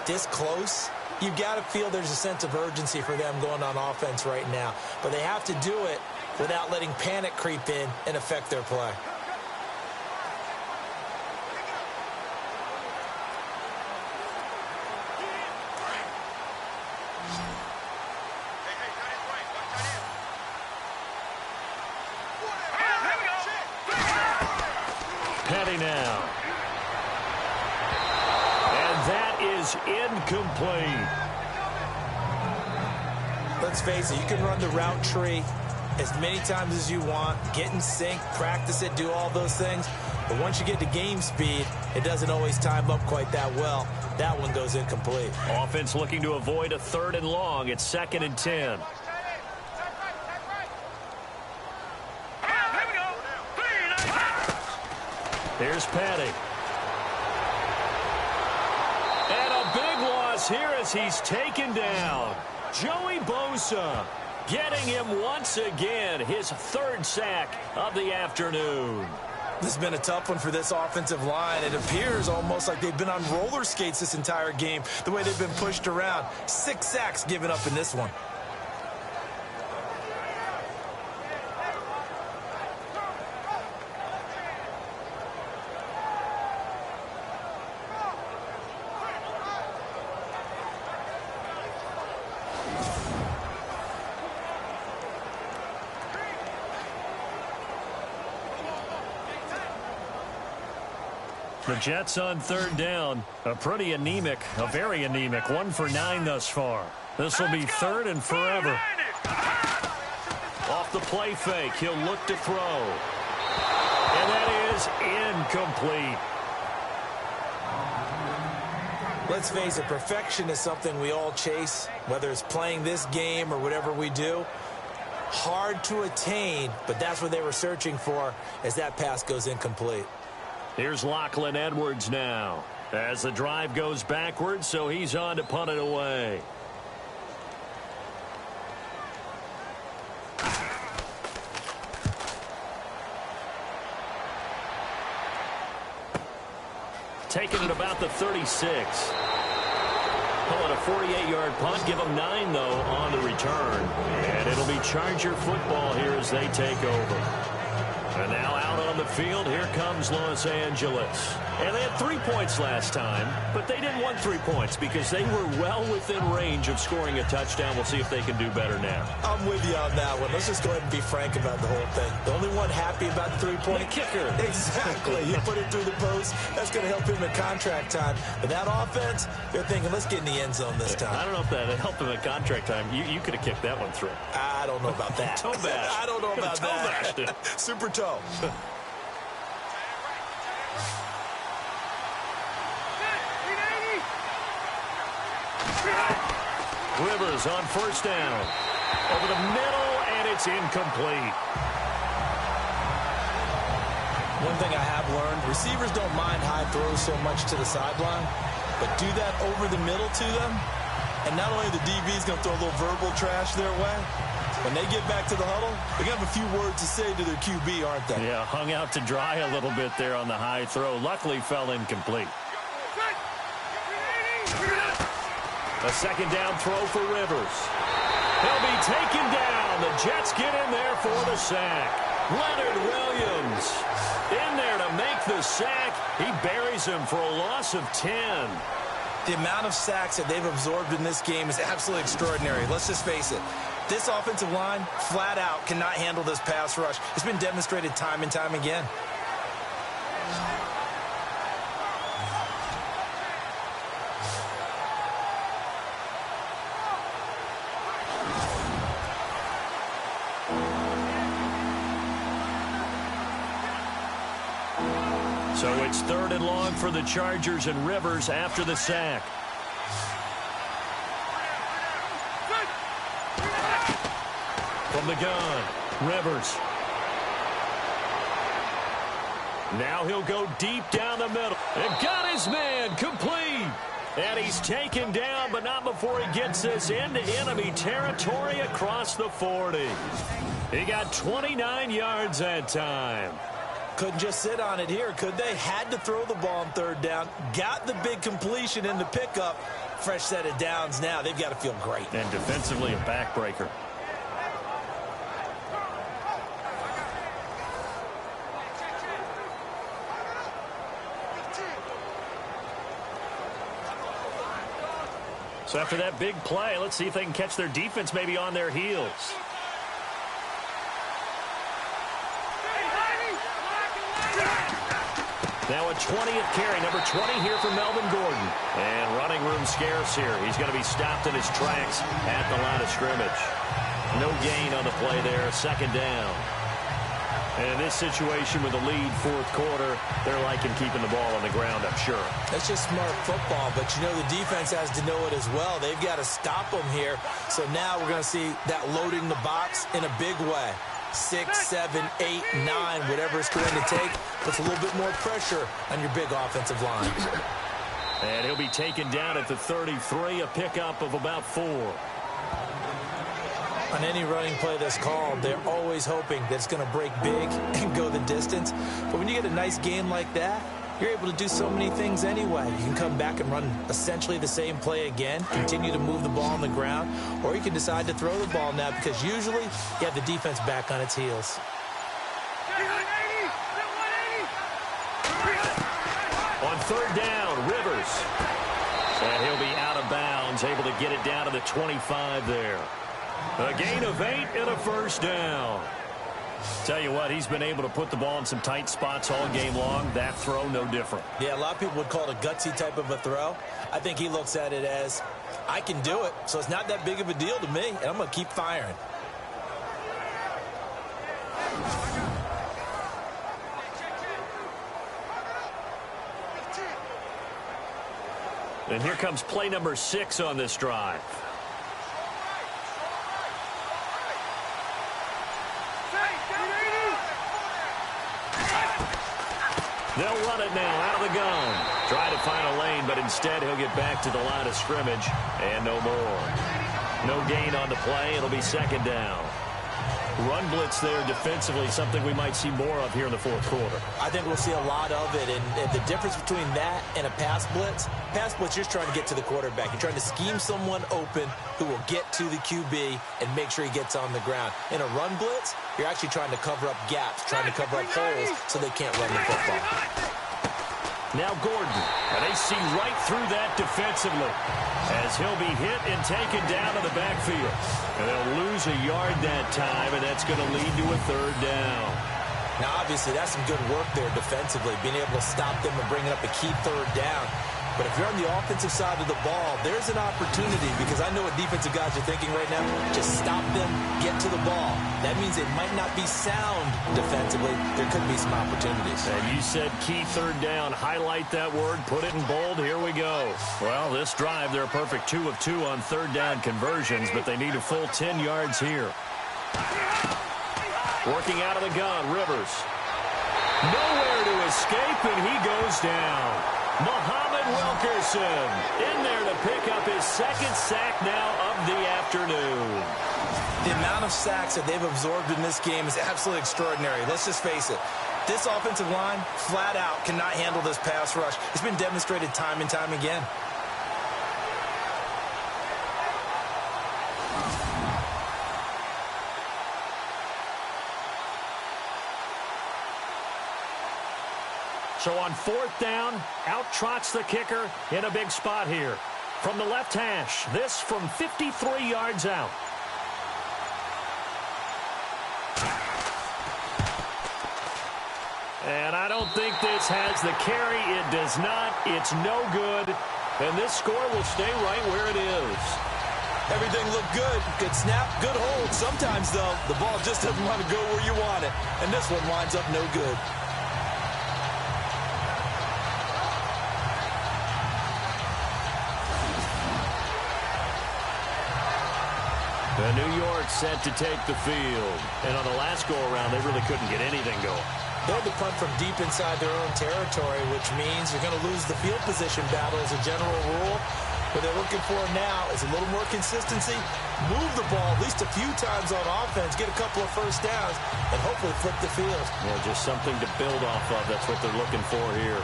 C: this close, you've got to feel there's a sense of urgency for them going on offense right now. But they have to do it without letting panic creep in and affect their play.
B: Petty now. And that is incomplete.
C: Let's face it, you can run the route tree as many times as you want, get in sync, practice it, do all those things. But once you get to game speed, it doesn't always time up quite that well. That one goes incomplete.
B: Offense looking to avoid a 3rd and long. It's 2nd and 10. Here's Petty. And a big loss here as he's taken down. Joey Bosa getting him once again, his 3rd sack of the afternoon.
C: This has been a tough one for this offensive line. It appears almost like they've been on roller skates this entire game, the way they've been pushed around. 6 sacks given up in this one.
B: The Jets on 3rd down. A pretty anemic, a very anemic 1 for 9 thus far. This will be 3rd and forever. Off the play fake, he'll look to throw. And that is incomplete.
C: Let's face it, perfection is something we all chase, whether it's playing this game or whatever we do. Hard to attain, but that's what they were searching for as that pass goes incomplete.
B: Here's Lachlan Edwards now as the drive goes backwards, so he's on to punt it away. Taking it about the 36. Pulling a 48-yard punt. Give them 9, though, on the return. And it'll be Charger football here as they take over. And now out on the field, here comes Los Angeles. And they had 3 points last time, but they didn't want 3 points because they were well within range of scoring a touchdown. We'll see if they can do better now.
C: I'm with you on that one. Let's just go ahead and be frank about the whole thing. The only one happy about the 3-point
B: kicker.
C: Exactly. You put it through the post. That's going to help him in contract time. But that offense, they're thinking, let's get in the end zone this time.
B: I don't know if that helped him in contract time. You could have kicked that one through.
C: I don't know about that.
B: Toe bash.
C: I don't know about that.
B: Toe bashed.
C: Super toe.
B: Rivers on first down. Over the middle, and it's incomplete.
C: One thing I have learned, receivers don't mind high throws so much to the sideline, but do that over the middle to them, and not only the DB is going to throw a little verbal trash their way, when they get back to the huddle, they're going to have a few words to say to their QB, aren't they?
B: Yeah, hung out to dry a little bit there on the high throw. Luckily, fell incomplete. A second down throw for Rivers. He'll be taken down. The Jets get in there for the sack. Leonard Williams in there to make the sack. He buries him for a loss of 10.
C: The amount of sacks that they've absorbed in this game is absolutely extraordinary. Let's just face it. This offensive line, flat out, cannot handle this pass rush. It's been demonstrated time and time again.
B: So it's 3rd and long for the Chargers, and Rivers after the sack. From the gun, Rivers. Now he'll go deep down the middle. And got his man complete. And he's taken down, but not before he gets this into enemy territory across the 40. He got 29 yards that time.
C: Couldn't just sit on it here, could they? Had to throw the ball on 3rd down. Got the big completion in the pickup. Fresh set of downs now. They've got to feel great.
B: And defensively a backbreaker. So after that big play, let's see if they can catch their defense maybe on their heels. Now a 20th carry, number 20 here for Melvin Gordon. And running room scarce here. He's going to be stopped in his tracks at the line of scrimmage. No gain on the play there, 2nd down. And in this situation with the lead 4th quarter, they're liking keeping the ball on the ground, I'm sure.
C: That's just smart football, but you know the defense has to know it as well. They've got to stop them here. So now we're going to see that loading the box in a big way. 6, 7, 8, 9, whatever it's going to take, puts a little bit more pressure on your big offensive line.
B: And he'll be taken down at the 33, a pickup of about 4.
C: On any running play that's called, they're always hoping that it's going to break big and go the distance. But when you get a nice game like that, you're able to do so many things anyway. You can come back and run essentially the same play again, continue to move the ball on the ground, or you can decide to throw the ball now because usually you have the defense back on its heels.
B: On 3rd down, Rivers. And he'll be out of bounds, able to get it down to the 25 there. A gain of 8 and a 1st down. Tell you what, he's been able to put the ball in some tight spots all game long. That throw, no different.
C: Yeah, a lot of people would call it a gutsy type of a throw. I think he looks at it as, I can do it, so it's not that big of a deal to me, and I'm going to keep firing.
B: And here comes play number 6 on this drive. They'll run it now out of the gun. Try to find a lane, but instead he'll get back to the line of scrimmage. And no more. No gain on the play. It'll be second down. Run blitz there defensively, something we might see more of here in the fourth quarter.
C: I think we'll see a lot of it, and the difference between that and a pass blitz, you're just trying to get to the quarterback. You're trying to scheme someone open who will get to the QB and make sure he gets on the ground. In a run blitz, you're actually trying to cover up gaps, trying to cover up holes so they can't run the football.
B: Now Gordon, and they see right through that defensively as he'll be hit and taken down to the backfield. And they'll lose a yard that time, and that's going to lead to a third down.
C: Now, obviously, that's some good work there defensively, being able to stop them and bringing up a key third down. But if you're on the offensive side of the ball, there's an opportunity, because I know what defensive guys are thinking right now. Just stop them, get to the ball. That means it might not be sound defensively. There could be some opportunities.
B: And you said key third down. Highlight that word. Put it in bold. Here we go. Well, this drive, they're a perfect 2 of 2 on third down conversions, but they need a full 10 yards here. Working out of the gun, Rivers. Nowhere to escape, and he goes down. Muhammad Wilkerson in there to pick up his second sack now of the afternoon.
C: The amount of sacks that they've absorbed in this game is absolutely extraordinary. Let's just face it. This offensive line, flat out, cannot handle this pass rush. It's been demonstrated time and time again.
B: So on fourth down, out trots the kicker in a big spot here. From the left hash, this from 53 yards out. And I don't think this has the carry. It does not. It's no good. And this score will stay right where it is.
C: Everything looked good. Good snap, good hold. Sometimes, though, the ball just doesn't want to go where you want it. And this one winds up no good.
B: The New York set to take the field. And on the last go-around, they really couldn't get anything going.
C: They had to punt from deep inside their own territory, which means you're going to lose the field position battle as a general rule. What they're looking for now is a little more consistency, move the ball at least a few times on offense, get a couple of first downs, and hopefully flip the field.
B: Yeah, just something to build off of. That's what they're looking for here.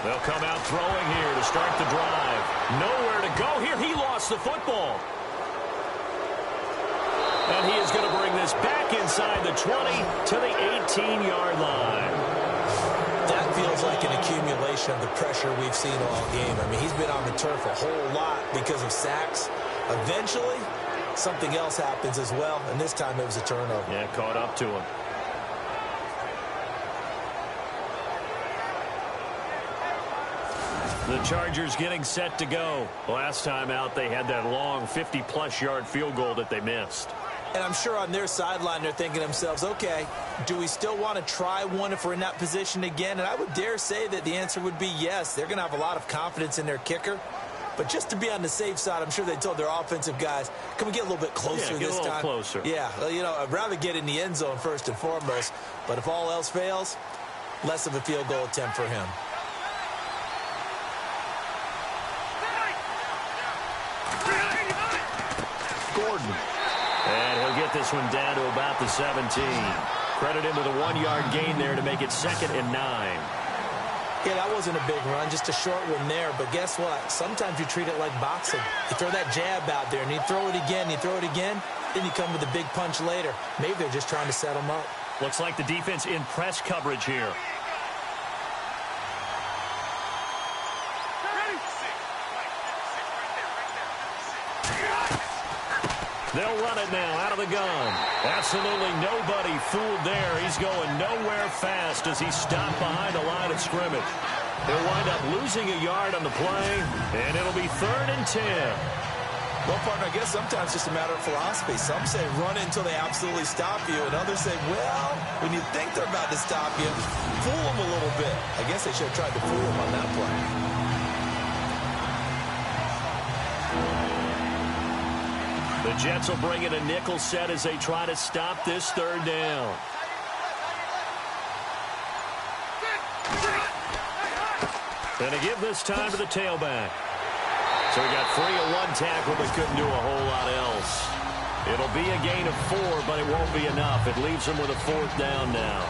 B: They'll come out throwing here to start the drive. Nowhere to go here. He lost the football. And he is going to bring this back inside the 20 to the 18-yard line.
C: That feels like an accumulation of the pressure we've seen all game. I mean, he's been on the turf a whole lot because of sacks. Eventually, something else happens as well, and this time it was a turnover.
B: Yeah, caught up to him. The Chargers getting set to go. Last time out, they had that long 50-plus yard field goal that they missed.
C: And I'm sure on their sideline, they're thinking to themselves, okay, do we still want to try one if we're in that position again? And I would dare say that the answer would be yes. They're going to have a lot of confidence in their kicker. But just to be on the safe side, I'm sure they told their offensive guys, can we get a little bit closer this time?
B: Get a little closer.
C: Yeah, you know, I'd rather get in the end zone first and foremost. But if all else fails, less of a field goal attempt for him.
B: Gordon. And he'll get this one down to about the 17. Credit him with a 1-yard gain there to make it 2nd and 9.
C: Yeah, that wasn't a big run, just a short one there. But guess what? Sometimes you treat it like boxing. You throw that jab out there, and you throw it again, then you come with a big punch later. Maybe they're just trying to set him up.
B: Looks like the defense in press coverage here. They'll run it now out of the gun. Absolutely nobody fooled there. He's going nowhere fast as he stopped behind the line of scrimmage. They'll wind up losing a yard on the play, and it'll be 3rd and 10.
C: Well, partner, I guess sometimes it's just a matter of philosophy. Some say run it until they absolutely stop you, and others say, well, when you think they're about to stop you, fool them a little bit. I guess they should have tried to fool them on that play.
B: The Jets will bring in a nickel set as they try to stop this 3rd down. And a give this time to the tailback. So he got free of 1 tackle but couldn't do a whole lot else. It'll be a gain of 4, but it won't be enough. It leaves him with a 4th down now.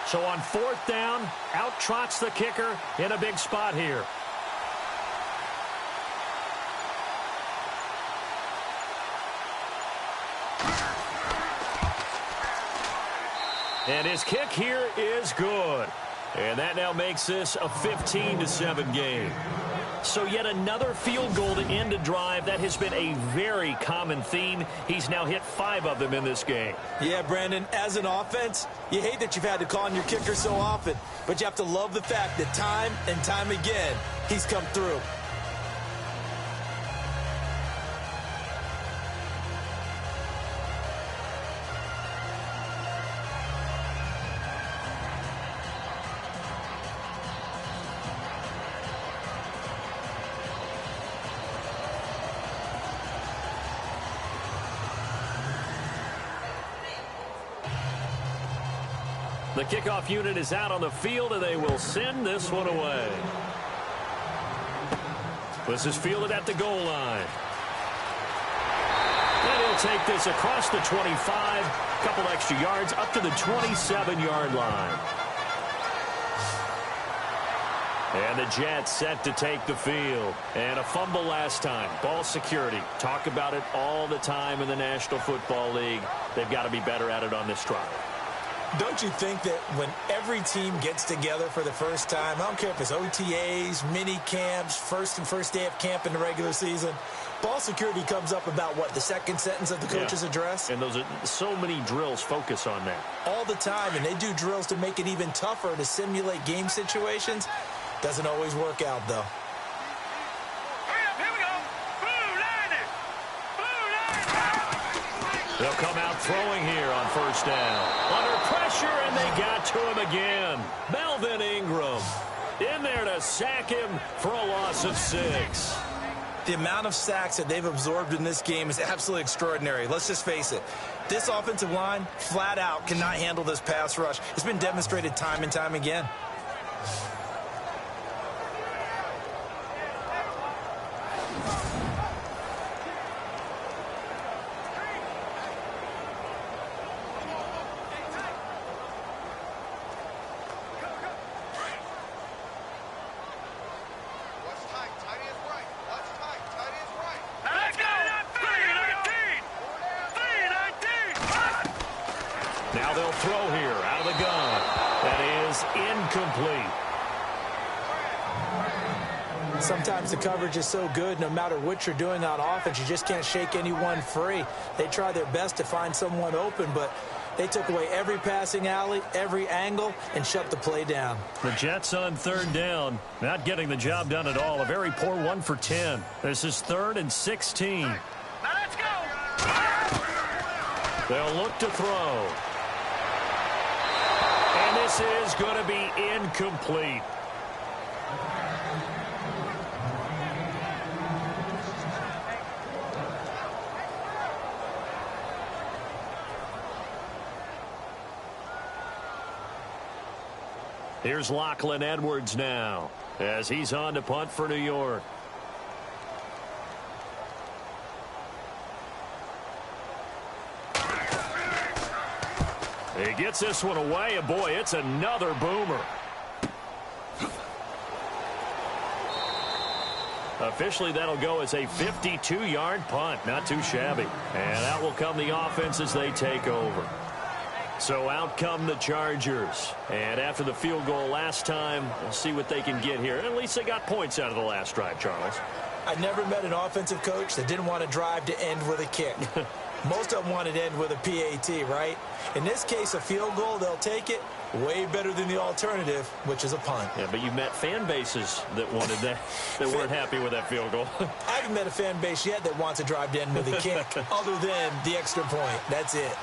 B: So on 4th down, out trots the kicker in a big spot here. And his kick here is good. And that now makes this a 15-7 game. So yet another field goal to end a drive. That has been a very common theme. He's now hit 5 of them in this game.
C: Yeah, Brandon, as an offense, you hate that you've had to call on your kicker so often, but you have to love the fact that time and time again, he's come through.
B: The kickoff unit is out on the field, and they will send this one away. This is fielded at the goal line. And he'll take this across the 25, a couple extra yards up to the 27-yard line. And the Jets set to take the field. And a fumble last time. Ball security. Talk about it all the time in the National Football League. They've got to be better at it on this drive.
C: Don't you think that when every team gets together for the first time, I don't care if it's OTAs, mini camps, first day of camp in the regular season, ball security comes up about, what, the second sentence of the coach's address?
B: And those are so many drills focus on that.
C: All the time, and they do drills to make it even tougher to simulate game situations. Doesn't always work out, though.
F: Here we go. Blue line it. Blue line.
B: They'll come out throwing here on 1st down. Under pressure, and they got to him again. Melvin Ingram in there to sack him for a loss of 6.
C: The amount of sacks that they've absorbed in this game is absolutely extraordinary. Let's just face it. This offensive line, flat out, cannot handle this pass rush. It's been demonstrated time and time again.
B: Now they'll throw here out of the gun. That is incomplete.
C: Sometimes the coverage is so good, no matter what you're doing on offense, you just can't shake anyone free. They try their best to find someone open, but they took away every passing alley, every angle, and shut the play down.
B: The Jets on 3rd down, not getting the job done at all. A very poor 1 for 10. This is 3rd and 16.
F: Now let's go.
B: They'll look to throw. And this is going to be incomplete. Here's Lachlan Edwards now as he's on to punt for New York. He gets this one away, and boy, it's another boomer. Officially, that'll go as a 52-yard punt. Not too shabby. And out will come the offense as they take over. So out come the Chargers. And after the field goal last time, we'll see what they can get here. At least they got points out of the last drive, Charles.
C: I never met an offensive coach that didn't want to drive to end with a kick. Most of them wanted to end with a PAT, right? In this case, a field goal, they'll take it. Way better than the alternative, which is a punt.
B: Yeah, but you've met fan bases that wanted that, that weren't happy with that field goal.
C: I haven't met a fan base yet that wants to drive to end with a kick, other than the extra point. That's it.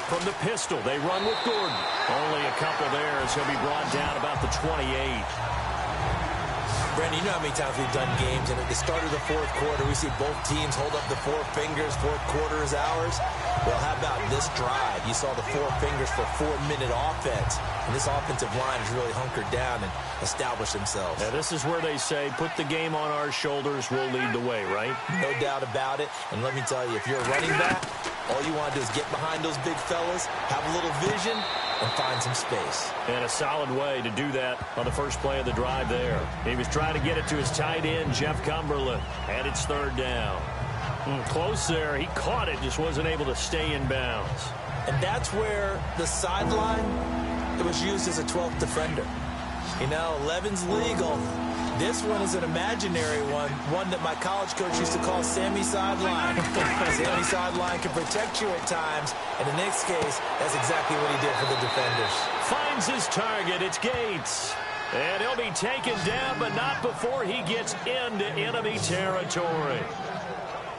B: From the pistol, they run with Gordon. Only a couple there as he'll be brought down about the 28.
C: Brandon, you know how many times we've done games, and at the start of the fourth quarter, we see both teams hold up the four fingers, fourth quarter is ours. Well, how about this drive? You saw the four fingers for 4-minute offense, and this offensive line has really hunkered down and established themselves.
B: Now, this is where they say, put the game on our shoulders, we'll lead the way, right?
C: No doubt about it, and let me tell you, if you're a running back, all you want to do is get behind those big fellas, have a little vision, and find some space.
B: And a solid way to do that on the first play of the drive there. He was trying to get it to his tight end, Jeff Cumberland, and it's third down. Close there. He caught it, just wasn't able to stay in bounds.
C: And that's where the sideline, it was used as a 12th defender. You know, 11's legal. This one is an imaginary one that my college coach used to call Sammy Sideline. Sammy Sideline can protect you at times, and in this case, that's exactly what he did for the defenders.
B: Finds his target. It's Gates. And he'll be taken down, but not before he gets into enemy territory.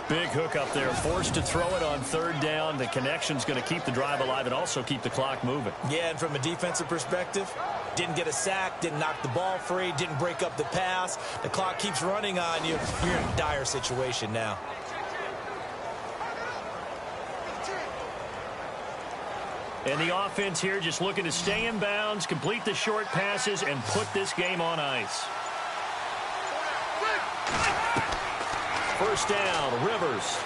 B: Big hook up there, forced to throw it on third down. The connection's going to keep the drive alive and also keep the clock moving.
C: Yeah, and from a defensive perspective, didn't get a sack, didn't knock the ball free, didn't break up the pass. The clock keeps running on you. You're in a dire situation now.
B: And the offense here just looking to stay in bounds, complete the short passes, and put this game on ice. First down, Rivers.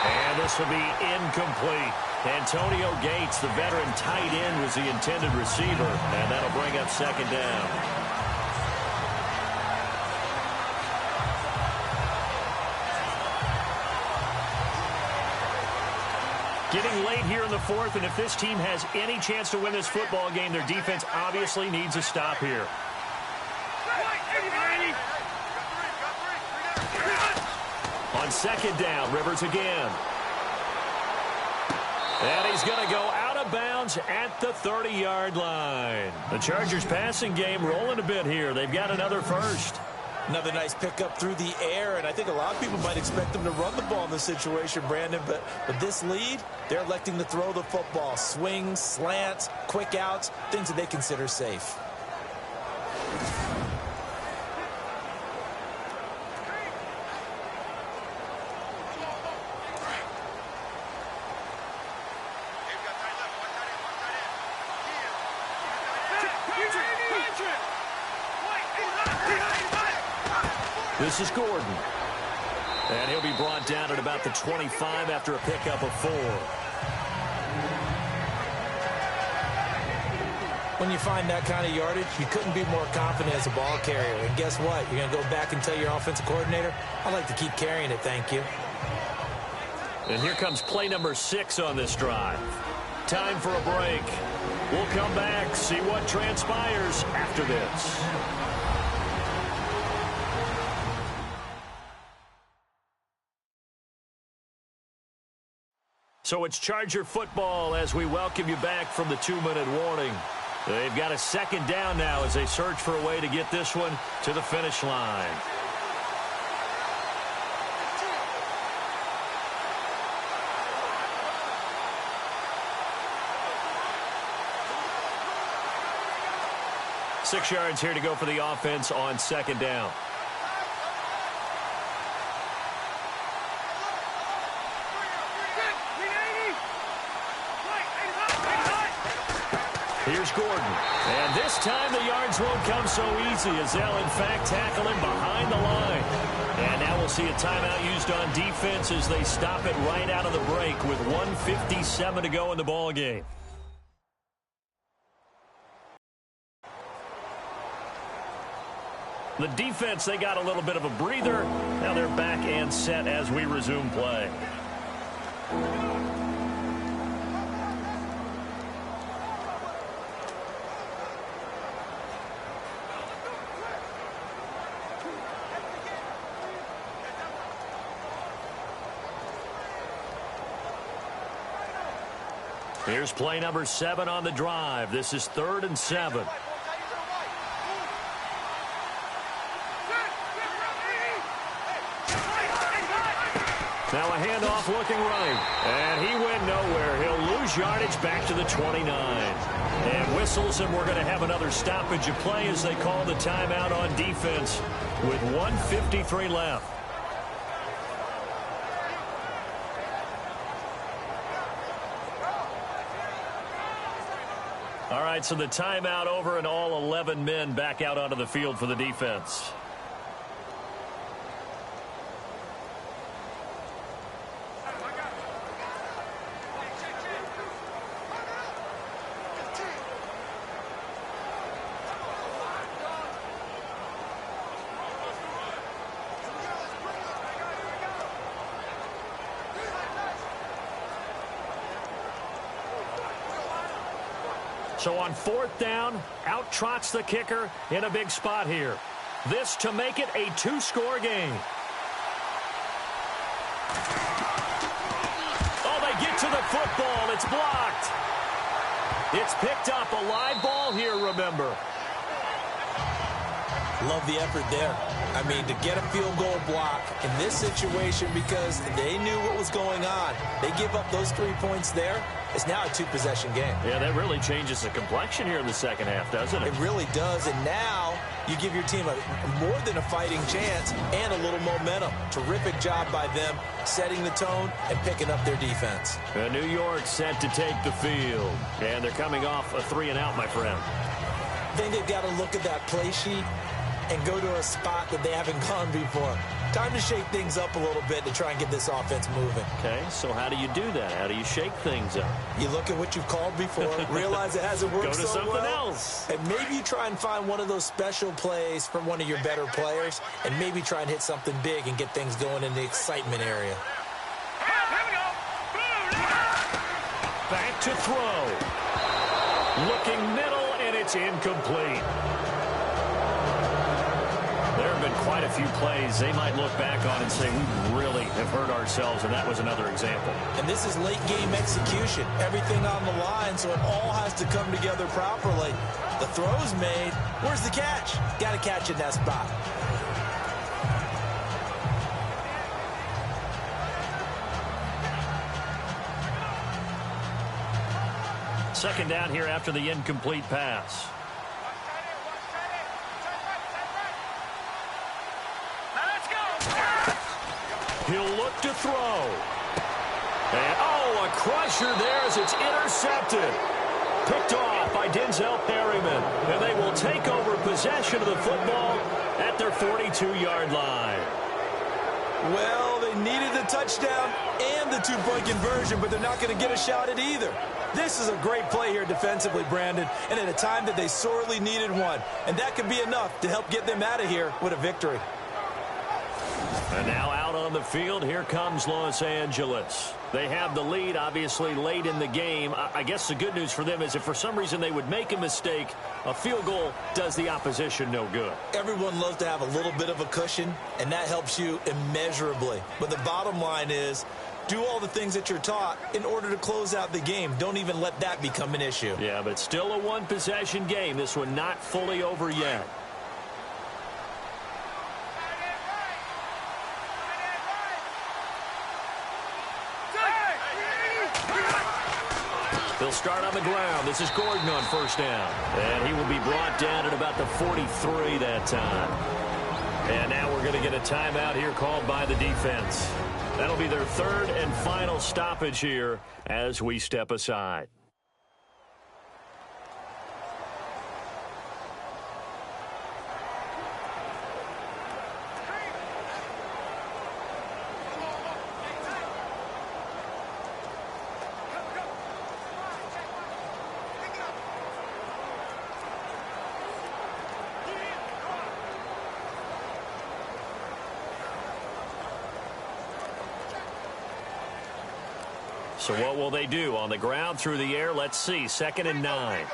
B: And this will be incomplete. Antonio Gates, the veteran tight end, was the intended receiver, and that'll bring up second down. Getting late here in the fourth, and if this team has any chance to win this football game, their defense obviously needs a stop here. On second down, Rivers again. And he's going to go out of bounds at the 30-yard line. The Chargers passing game rolling a bit here. They've got another first.
C: Another nice pickup through the air, and I think a lot of people might expect them to run the ball in this situation, Brandon, but with this lead, they're electing to throw the football. Swings, slants, quick outs, things that they consider safe.
B: This is Gordon. And he'll be brought down at about the 25 after a pickup of 4.
C: When you find that kind of yardage, you couldn't be more confident as a ball carrier. And guess what? You're going to go back and tell your offensive coordinator, I'd like to keep carrying it, thank you.
B: And here comes play number 6 on this drive. Time for a break. We'll come back, see what transpires after this. So it's Charger football as we welcome you back from the 2-minute warning. They've got a second down now as they search for a way to get this one to the finish line. Six yards here to go for the offense on second down. Here's Gordon. And this time the yards won't come so easy as they'll, in fact, tackle him behind the line. And now we'll see a timeout used on defense as they stop it right out of the break with 1:57 to go in the ball game. The defense, they got a little bit of a breather. Now they're back and set as we resume play. Here's play number 7 on the drive. This is 3rd and 7. Now a handoff looking right. And he went nowhere. He'll lose yardage back to the 29. And whistles, and we're going to have another stoppage of play as they call the timeout on defense with 1:53 left. All right, so the timeout over and all 11 men back out onto the field for the defense. So on 4th down, out trots the kicker in a big spot here. This to make it a 2-score game. Oh, they get to the football. It's blocked. It's picked up. A live ball here, remember.
C: Love the effort there. I mean, to get a field goal block in this situation because they knew what was going on. They give up those 3 points there. It's now a 2-possession game.
B: Yeah, that really changes the complexion here in the second half, doesn't it?
C: It really does. And now you give your team more than a fighting chance and a little momentum. Terrific job by them setting the tone and picking up their defense.
B: And New York set to take the field. And they're coming off a 3-and-out, my friend.
C: I think they've got to look at that play sheet and go to a spot that they haven't gone before. Time to shake things up a little bit to try and get this offense moving.
B: Okay, so how do you do that? How do you shake things up?
C: You look at what you've called before, realize it hasn't worked
B: so well. Go to something else.
C: And maybe you try and find one of those special plays from one of your better players, and maybe try and hit something big and get things going in the excitement area.
F: Here we go.
B: Back to throw. Looking middle, and it's incomplete. There have been quite a few plays they might look back on and say, we really have hurt ourselves, and that was another example.
C: And this is late-game execution. Everything on the line, so it all has to come together properly. The throw's made. Where's the catch? Got to catch in that spot.
B: Second down here after the incomplete pass. He'll look to throw. And, oh, a crusher there as it's intercepted. Picked off by Denzel Perryman. And they will take over possession of the football at their 42-yard line.
C: Well, they needed the touchdown and the 2-point conversion, but they're not going to get a shot at either. This is a great play here defensively, Brandon, and at a time that they sorely needed one. And that could be enough to help get them out of here with a victory.
B: And now out on the field, here comes Los Angeles. They have the lead, obviously, late in the game. I guess the good news for them is if for some reason they would make a mistake, a field goal does the opposition no good.
C: Everyone loves to have a little bit of a cushion, and that helps you immeasurably. But the bottom line is, do all the things that you're taught in order to close out the game. Don't even let that become an issue.
B: Yeah, but still a one-possession game. This one not fully over yet. They'll start on the ground. This is Gordon on first down. And he will be brought down at about the 43 that time. And now we're going to get a timeout here called by the defense. That'll be their third and final stoppage here as we step aside. So what will they do? On the ground, through the air, let's see. 2nd and 9.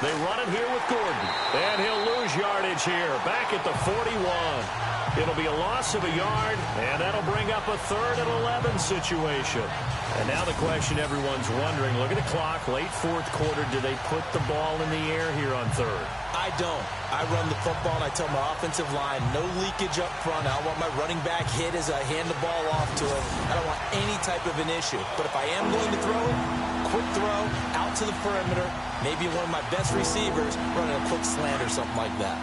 B: They run it here with Gordon. And he'll lose yardage here. Back at the 41. It'll be a loss of a yard, and that'll bring up a 3rd and 11 situation. And now the question everyone's wondering, look at the clock, late 4th quarter, do they put the ball in the air here on 3rd?
C: I don't. I run the football, and I tell my offensive line, no leakage up front. I don't want my running back hit as I hand the ball off to him. I don't want any type of an issue. But if I am going to throw it, quick throw, out to the perimeter, maybe one of my best receivers running a quick slant or something like that.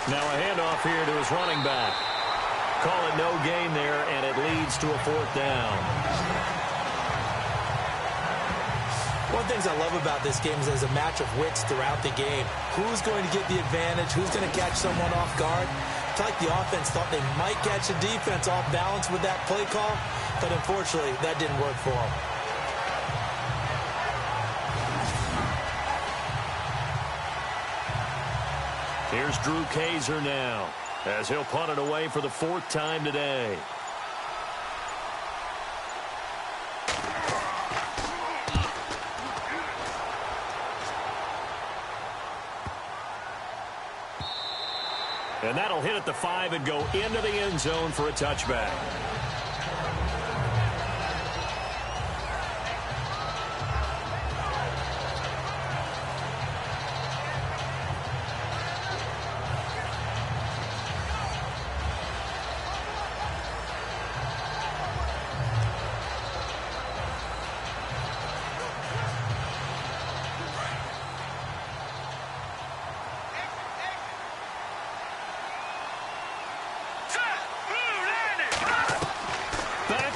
B: Now a handoff here to his running back. Call it no gain there, and it leads to a 4th down.
C: One of the things I love about this game is there's a match of wits throughout the game. Who's going to get the advantage? Who's going to catch someone off guard? I feel like the offense thought they might catch the defense off balance with that play call, but unfortunately, that didn't work for them.
B: Here's Drew Kaiser now, as he'll punt it away for the 4th time today. And that'll hit at the 5 and go into the end zone for a touchback.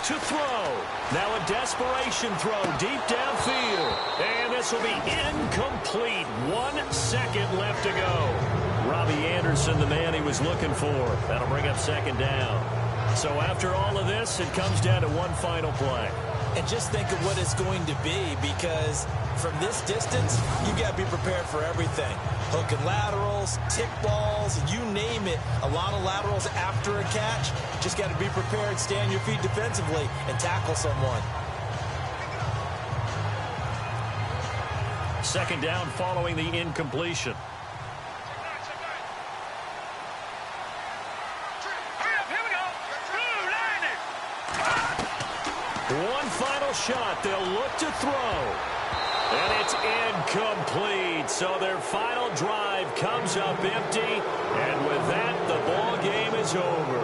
B: To throw. Now a desperation throw deep downfield. And this will be incomplete. 1 second left to go. Robbie Anderson, the man he was looking for. That'll bring up 2nd down. So after all of this, it comes down to one final play.
C: And just think of what it's going to be, because from this distance, you got to be prepared for everything. Hook and laterals, tick balls, you name it. A lot of laterals after a catch. Just got to be prepared, stay on your feet defensively, and tackle someone.
B: 2nd down following the incompletion. One final shot. They'll look to throw. And it's incomplete. So their final drive comes up empty. And with that, the ball game is over.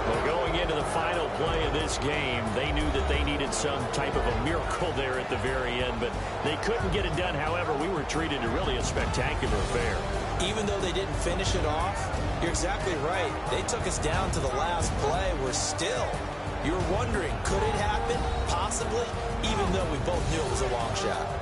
B: Well, going into the final play of this game, they knew that they needed some type of a miracle there at the very end, but they couldn't get it done. However, we were treated to really a spectacular affair.
C: Even though they didn't finish it off, you're exactly right. They took us down to the last play. We're still... You were wondering, could it happen? Possibly, even though we both knew it was a long shot.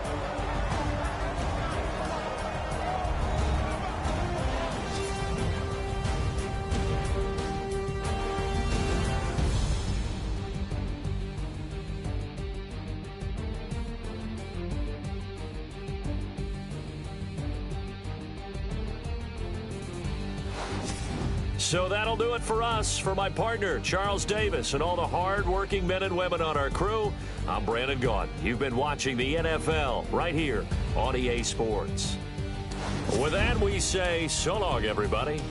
B: So that'll do it for us. For my partner, Charles Davis, and all the hard-working men and women on our crew, I'm Brandon Gaudin. You've been watching the NFL right here on EA Sports. With that, we say so long, everybody.